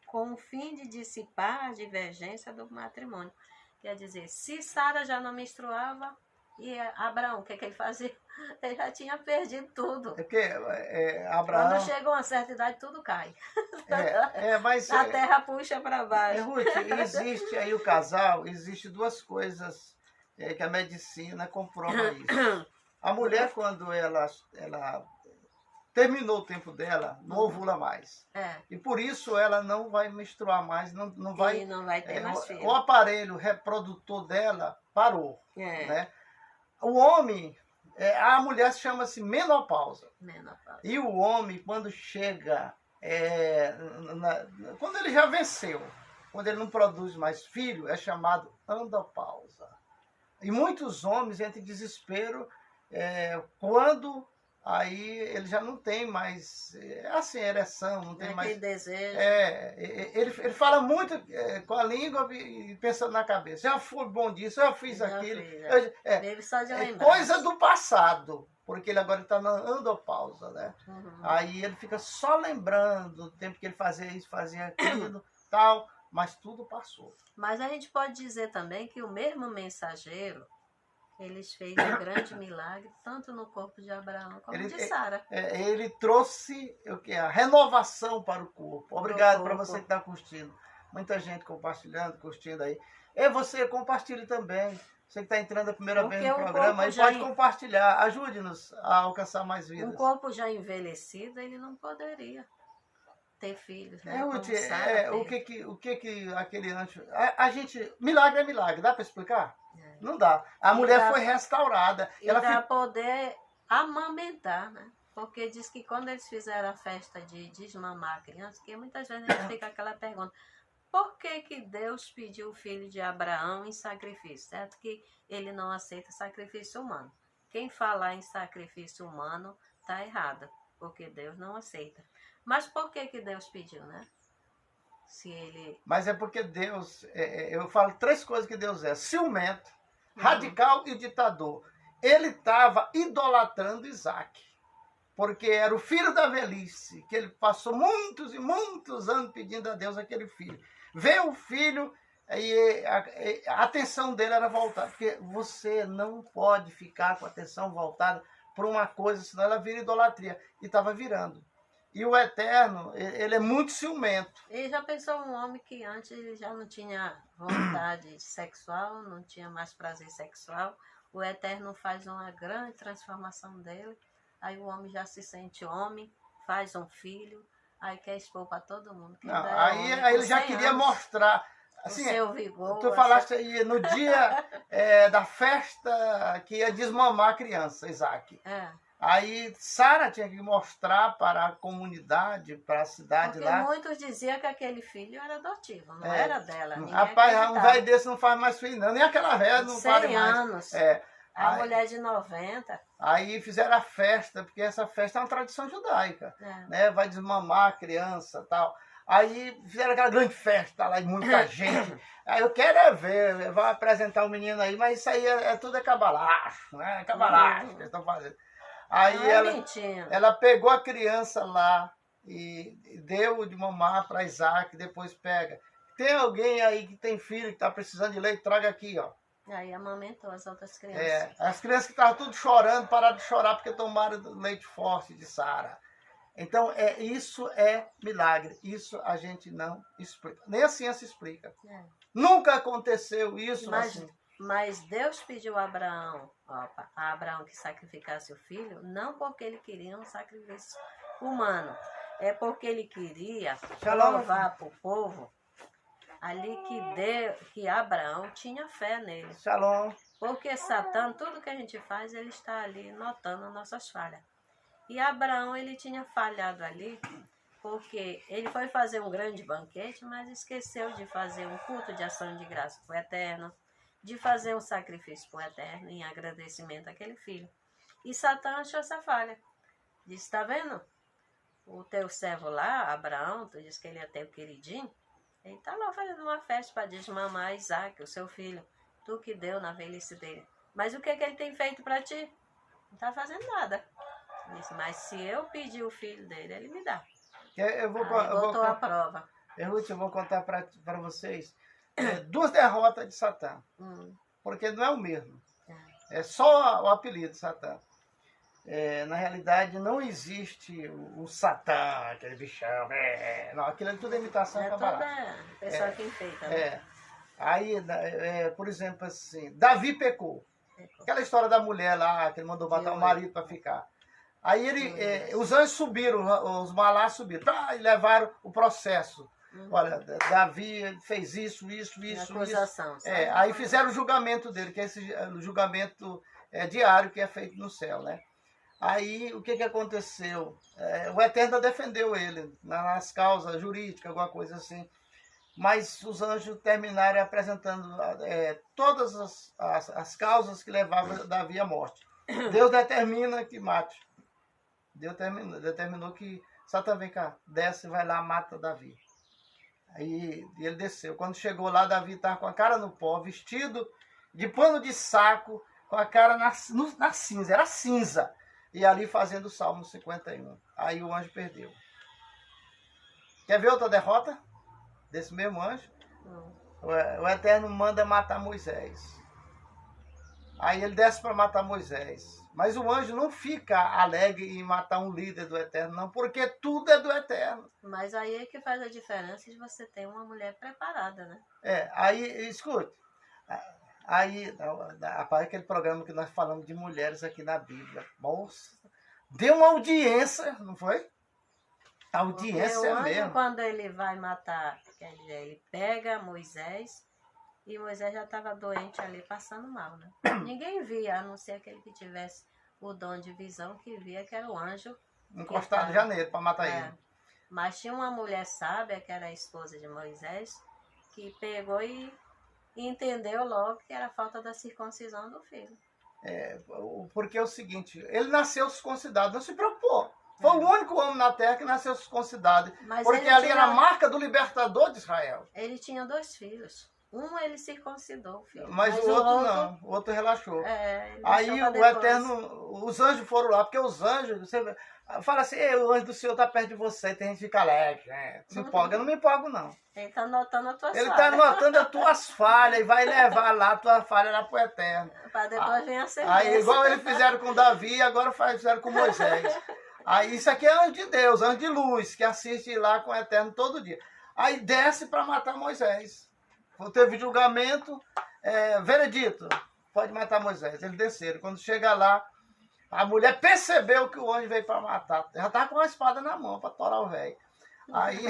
com o fim de dissipar a divergência do matrimônio. Quer dizer, se Sara já não menstruava, e Abraão, o que ele fazia? Ele já tinha perdido tudo. Porque Abraão... Quando chega a uma certa idade, tudo cai. Mas a terra puxa para baixo. Ruth, existe aí o casal, existe 2 coisas que a medicina comprova isso. A mulher, quando ela terminou o tempo dela, não ovula mais. E por isso ela não vai menstruar mais, não vai ter mais filho. O aparelho reprodutor dela parou. Né? O homem, a mulher chama-se menopausa. E o homem, quando chega, quando ele já venceu, quando ele não produz mais filho, é chamado andropausa. E muitos homens entram em desespero quando... Aí ele já não tem mais, ereção, não tem mais... desejo. Ele fala muito com a língua e pensando na cabeça. Já fui bom disso, já fiz aquilo. Ele só de lembrar. Coisa do passado, porque ele agora está na andropausa, né? Aí ele fica só lembrando do tempo que ele fazia isso, fazia aquilo, tal, mas tudo passou. Mas a gente pode dizer também que o mesmo mensageiro, eles fez um grande milagre, tanto no corpo de Abraão como de Sara. Ele trouxe a renovação para o corpo. Obrigado para você que está curtindo. Muita gente compartilhando, curtindo aí. E você compartilhe também. Você que está entrando a primeira vez no programa, aí pode compartilhar. Ajude-nos a alcançar mais vidas. Um corpo já envelhecido, ele não poderia ter filhos, né? Ruth, o que aquele anjo... A gente... Milagre é milagre. Dá para explicar? Não dá. A mulher foi restaurada. E para poder amamentar, né? Porque diz que quando eles fizeram a festa de desmamar a criança, que muitas vezes a gente fica aquela pergunta: por que Deus pediu o filho de Abraão em sacrifício? Certo que ele não aceita sacrifício humano. Quem falar em sacrifício humano está errado, porque Deus não aceita. Mas por que Deus pediu, né? Mas é porque Deus... eu falo 3 coisas que Deus é: ciumento, radical e ditador. Ele estava idolatrando Isaac, porque era o filho da velhice, que ele passou muitos e muitos anos pedindo a Deus aquele filho. Veio o filho e a atenção dele era voltada, porque você não pode ficar com a atenção voltada para uma coisa, senão ela vira idolatria. E estava virando. E o Eterno, ele é muito ciumento. E já pensou um homem que antes ele já não tinha vontade sexual, não tinha mais prazer sexual, o Eterno faz uma grande transformação dele, aí o homem já se sente homem, faz um filho, aí quer expor para todo mundo. Não, aí ele já queria mostrar. Assim, o seu vigor. Tu falaste aí no dia da festa que ia desmamar a criança, Isaac. É. Aí Sara tinha que mostrar para a comunidade, para a cidade porque lá. Muitos diziam que aquele filho era adotivo, não era dela. Rapaz, um velho desse não faz mais filho, não. Nem aquela velha não faz mais. 100 anos. A mulher de 90. Aí fizeram a festa, porque essa festa é uma tradição judaica. Né? Vai desmamar a criança e tal. Aí fizeram aquela grande festa lá, e muita gente. Aí eu quero ver, vai apresentar o menino aí, mas isso aí tudo é cabalacho, né? Cabalacho que eles estão fazendo. Aí ela pegou a criança lá e deu de mamar para Isaac, depois pega. Tem alguém aí que tem filho que está precisando de leite, traga aqui, ó. Aí amamentou as outras crianças. As crianças que estavam tudo chorando, pararam de chorar porque tomaram leite forte de Sara. Então, isso é milagre. Isso a gente não explica. Nem a ciência explica. Nunca aconteceu isso assim. Mas Deus pediu a Abraão que sacrificasse o filho, não porque ele queria um sacrifício humano. É porque ele queria provar para o povo ali que Abraão tinha fé nele. Shalom. Porque Satã, tudo que a gente faz, ele está ali notando nossas falhas. E Abraão, ele tinha falhado ali, porque ele foi fazer um grande banquete, mas esqueceu de fazer um culto de ação de graça para o Eterno, de fazer um sacrifício para o Eterno em agradecimento àquele filho. E Satã achou essa falha. Disse, tá vendo? O teu servo lá, Abraão, tu disse que ele é teu queridinho, ele está lá fazendo uma festa para desmamar Isaac, o seu filho. Tu que deu na velhice dele. Mas o que ele tem feito para ti? Não está fazendo nada. Disse, mas se eu pedir o filho dele, ele me dá. Botou a prova. Eu vou contar para vocês duas derrotas de Satã. Porque não é o mesmo. É só o apelido Satã. Na realidade, não existe o Satã, aquele bichão. Não, aquilo é tudo imitação. Toda pessoa que enfeita. Né? Aí, por exemplo, assim, Davi pecou. Aquela história da mulher lá, que ele mandou matar o marido para ficar. Aí os anjos subiram, os malás subiram, e levaram o processo. Olha, Davi fez isso. Acusação. Aí fizeram o julgamento dele, que é esse julgamento diário que é feito no céu, né? Aí o que aconteceu? O Eterno defendeu ele nas causas jurídicas, alguma coisa assim. Mas os anjos terminaram apresentando todas as causas que levavam Davi à morte. Deus determina que mate. Deus determinou que Satã, vem cá, desce, vai lá, mata Davi. Aí ele desceu. Quando chegou lá, Davi estava com a cara no pó, vestido de pano de saco, com a cara na cinza, era cinza. E ali fazendo o Salmo 51. Aí o anjo perdeu. Quer ver outra derrota desse mesmo anjo? O Eterno manda matar Moisés. Aí ele desce para matar Moisés. Mas o anjo não fica alegre em matar um líder do Eterno, não, porque tudo é do Eterno. Mas aí é que faz a diferença de você ter uma mulher preparada, né? Aí, escute. Aí, aquele programa que nós falamos de mulheres aqui na Bíblia. Nossa, deu uma audiência, não foi? A audiência o anjo, mesmo. Quando ele vai matar, quer dizer, ele pega Moisés, e Moisés já estava doente ali, passando mal, né? Ninguém via, a não ser aquele que tivesse o dom de visão, que via que era o anjo. Encostado já nele, para matar ele. Mas tinha uma mulher sábia, que era a esposa de Moisés, que pegou e entendeu logo que era falta da circuncisão do filho. Porque é o seguinte, ele nasceu circuncidado, não se preocupou. Foi o único homem na terra que nasceu circuncidado. Porque ali era a marca do libertador de Israel. Ele tinha 2 filhos. Um ele circuncidou o filho. Mas o outro não, o outro relaxou. Aí o Eterno, os anjos foram lá, porque os anjos, você fala assim, o anjo do Senhor está perto de você, tem gente que fica alegre, né? Se empolga, eu não me empolgo, não. Ele está anotando as tuas falhas. Ele está anotando as tuas falhas e vai levar lá a tua falha lá para o Eterno. Para depois vir a certeza. Aí, igual eles fizeram com Davi, agora fizeram com Moisés. Aí isso aqui é anjo de Deus, anjo de luz, que assiste lá com o Eterno todo dia. Aí desce para matar Moisés. Teve julgamento, veredito, pode matar Moisés. Eles desceram. Quando chega lá, a mulher percebeu que o anjo veio para matar. Já estava com a espada na mão para torar o velho. Aí,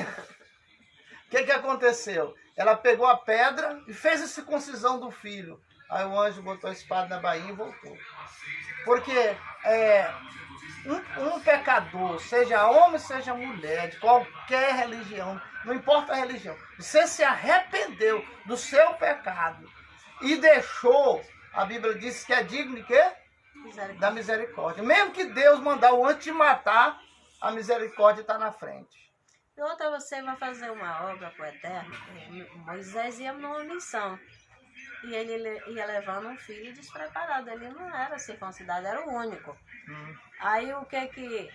o que aconteceu? Ela pegou a pedra e fez a circuncisão do filho. Aí o anjo botou a espada na bainha e voltou. Porque um pecador, seja homem, seja mulher, de qualquer religião, não importa a religião, você se arrependeu do seu pecado e deixou, a Bíblia diz que é digno de quê? Da misericórdia. Mesmo que Deus mandar o antes de matar, a misericórdia está na frente. E outra, você vai fazer uma obra para o Eterno. Moisés ia numa missão. E ele ia levando um filho despreparado. Ele não era circuncidado, era o único. Aí o que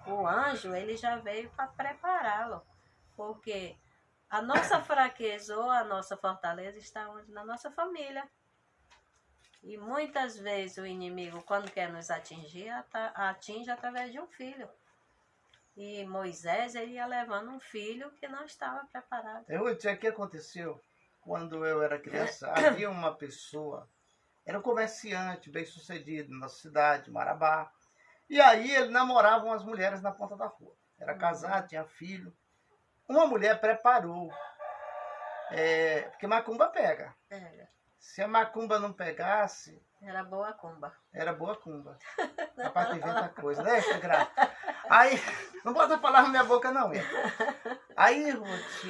o anjo, ele já veio para prepará-lo. Porque a nossa fraqueza ou a nossa fortaleza está onde? Na nossa família. E muitas vezes o inimigo, quando quer nos atingir, atinge através de um filho. E Moisés, ele ia levando um filho que não estava preparado. O que aconteceu? Quando eu era criança, havia uma pessoa, era um comerciante bem sucedido na cidade, Marabá. E aí ele namorava umas mulheres na ponta da rua. Era casado, tinha filho. Uma mulher preparou, porque macumba pega. Se a macumba não pegasse... Era boa cumba. Era boa cumba. Rapaz, tem inventa coisa, né? Aí, não bota a palavra na minha boca, não. Aí, Ruth,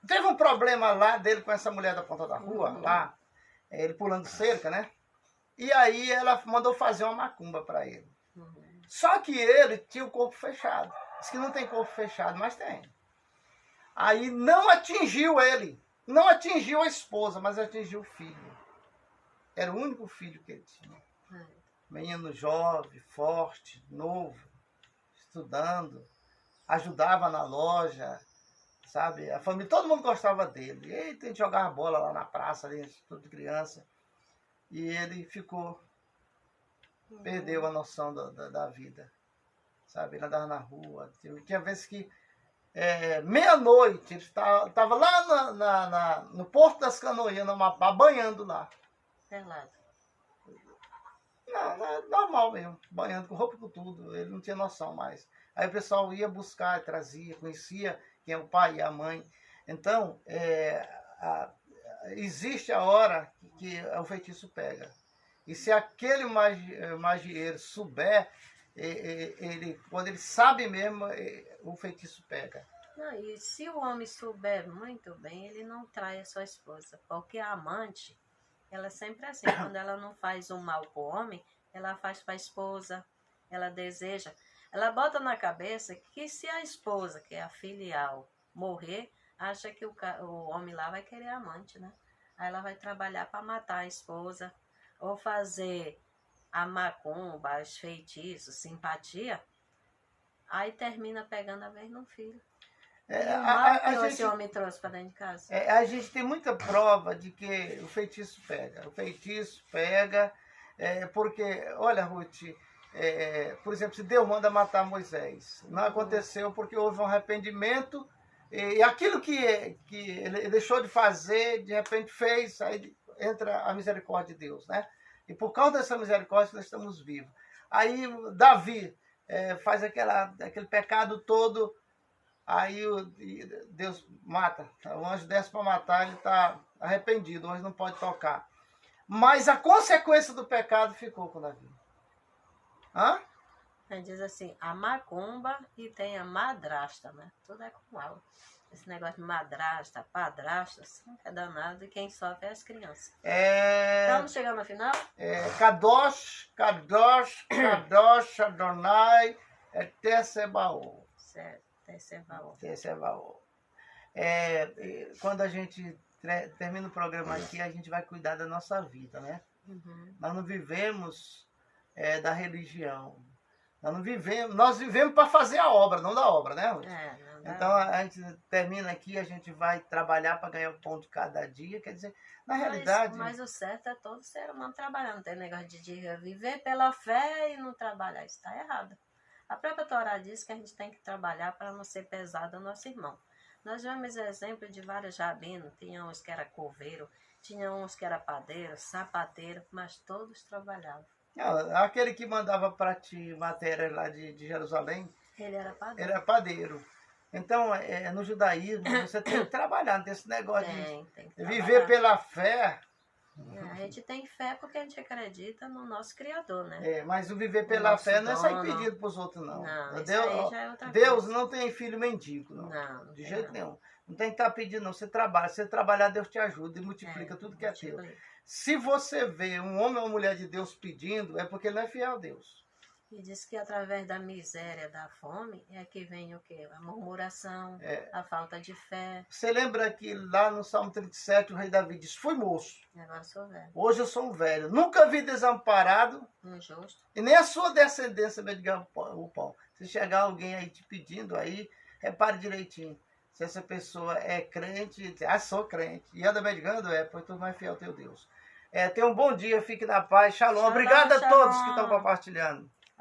teve um problema lá dele com essa mulher da ponta da rua, lá, ele pulando cerca, né? E aí ela mandou fazer uma macumba para ele. Só que ele tinha o corpo fechado. Diz que não tem corpo fechado, mas tem. Aí não atingiu ele. Não atingiu a esposa, mas atingiu o filho. Era o único filho que ele tinha. Menino jovem, forte, novo, estudando, ajudava na loja, sabe? A família, todo mundo gostava dele. Ele tem que jogar bola lá na praça, ali, tudo criança. E ele ficou, perdeu a noção da vida, sabe? Ele andava na rua. Tinha vezes que meia-noite, ele estava lá no Porto das Canoinhas, no Amapá, banhando lá. Pelado. Não, normal mesmo, banhando com roupa com tudo, ele não tinha noção mais. Aí o pessoal ia buscar, trazia, conhecia quem é o pai e a mãe. Então, existe a hora que o feitiço pega. E se aquele magieiro souber, quando ele sabe mesmo, o feitiço pega. Não, e se o homem souber muito bem, ele não trai a sua esposa. Porque a amante, ela é sempre assim. Quando ela não faz o mal para o homem, ela faz para a esposa, ela deseja. Ela bota na cabeça que se a esposa, que é a filial, morrer, acha que o homem lá vai querer amante, né? Aí ela vai trabalhar para matar a esposa, ou fazer a macumba, os feitiços, simpatia, aí termina pegando a vez no filho. E o mal que esse homem trouxe para dentro de casa. A gente tem muita prova de que o feitiço pega. O feitiço pega, porque, olha, Ruth, por exemplo, se Deus manda matar Moisés, não aconteceu porque houve um arrependimento, e aquilo que ele deixou de fazer, de repente fez, aí entra a misericórdia de Deus, né? E por causa dessa misericórdia nós estamos vivos. Aí Davi faz aquele pecado todo, aí Deus mata, o anjo desce para matar, ele está arrependido, o anjo não pode tocar. Mas a consequência do pecado ficou com Davi. Hã? Ele diz assim, a macumba e tem a madrasta, né? Tudo é com ela. Esse negócio de madrasta, padrasta, assim, é danado, e quem sofre é as crianças. Estamos chegando no final? Kadosh, Kadosh, Kadosh, Adonai, Tsebaot. Certo, Tsebaot. Tsebaot. Quando a gente termina o programa aqui, a gente vai cuidar da nossa vida, né? Nós não vivemos da religião. Nós vivemos para fazer a obra, não da obra, né, Ruth? Não dá. Então a gente termina aqui, a gente vai trabalhar para ganhar o pão de cada dia, quer dizer, na realidade... Mas o certo é todo ser humano trabalhar, não tem negócio de viver pela fé e não trabalhar, isso está errado. A própria Torá diz que a gente tem que trabalhar para não ser pesado ao nosso irmão. Nós vemos exemplo de vários rabinos, tinha uns que era coveiro, tinha uns que era padeiro, sapateiro, mas todos trabalhavam. Aquele que mandava para ti matéria lá de Jerusalém, ele era padeiro. Ele era padeiro. Então, no judaísmo, você tem que trabalhar, não tem esse negócio tem de viver pela fé. A gente tem fé porque a gente acredita no nosso Criador, né? Mas o viver pela fé não é sair pedindo para os outros, não. Não, Deus, já é outra Deus coisa. não tem filho mendigo, não. Não, de jeito nenhum. Não tem que estar pedindo, não. Você trabalha. Se você trabalhar, Deus te ajuda e multiplica tudo que é teu. Se você vê um homem ou uma mulher de Deus pedindo, é porque ele não é fiel a Deus. E diz que através da miséria, da fome, é que vem o quê? A murmuração, a falta de fé. Você lembra que lá no Salmo 37, o rei Davi diz, fui moço. Agora sou velho. Hoje eu sou um velho. Nunca vi desamparado. Injusto. E nem a sua descendência vai ganhar o pão. Se chegar alguém aí te pedindo, aí, repare direitinho. Se essa pessoa é crente, sou crente. E anda mendigando, pois tu mais fiel ao teu Deus. Tenha um bom dia, fique na paz. Shalom. Obrigado a todos que estão compartilhando.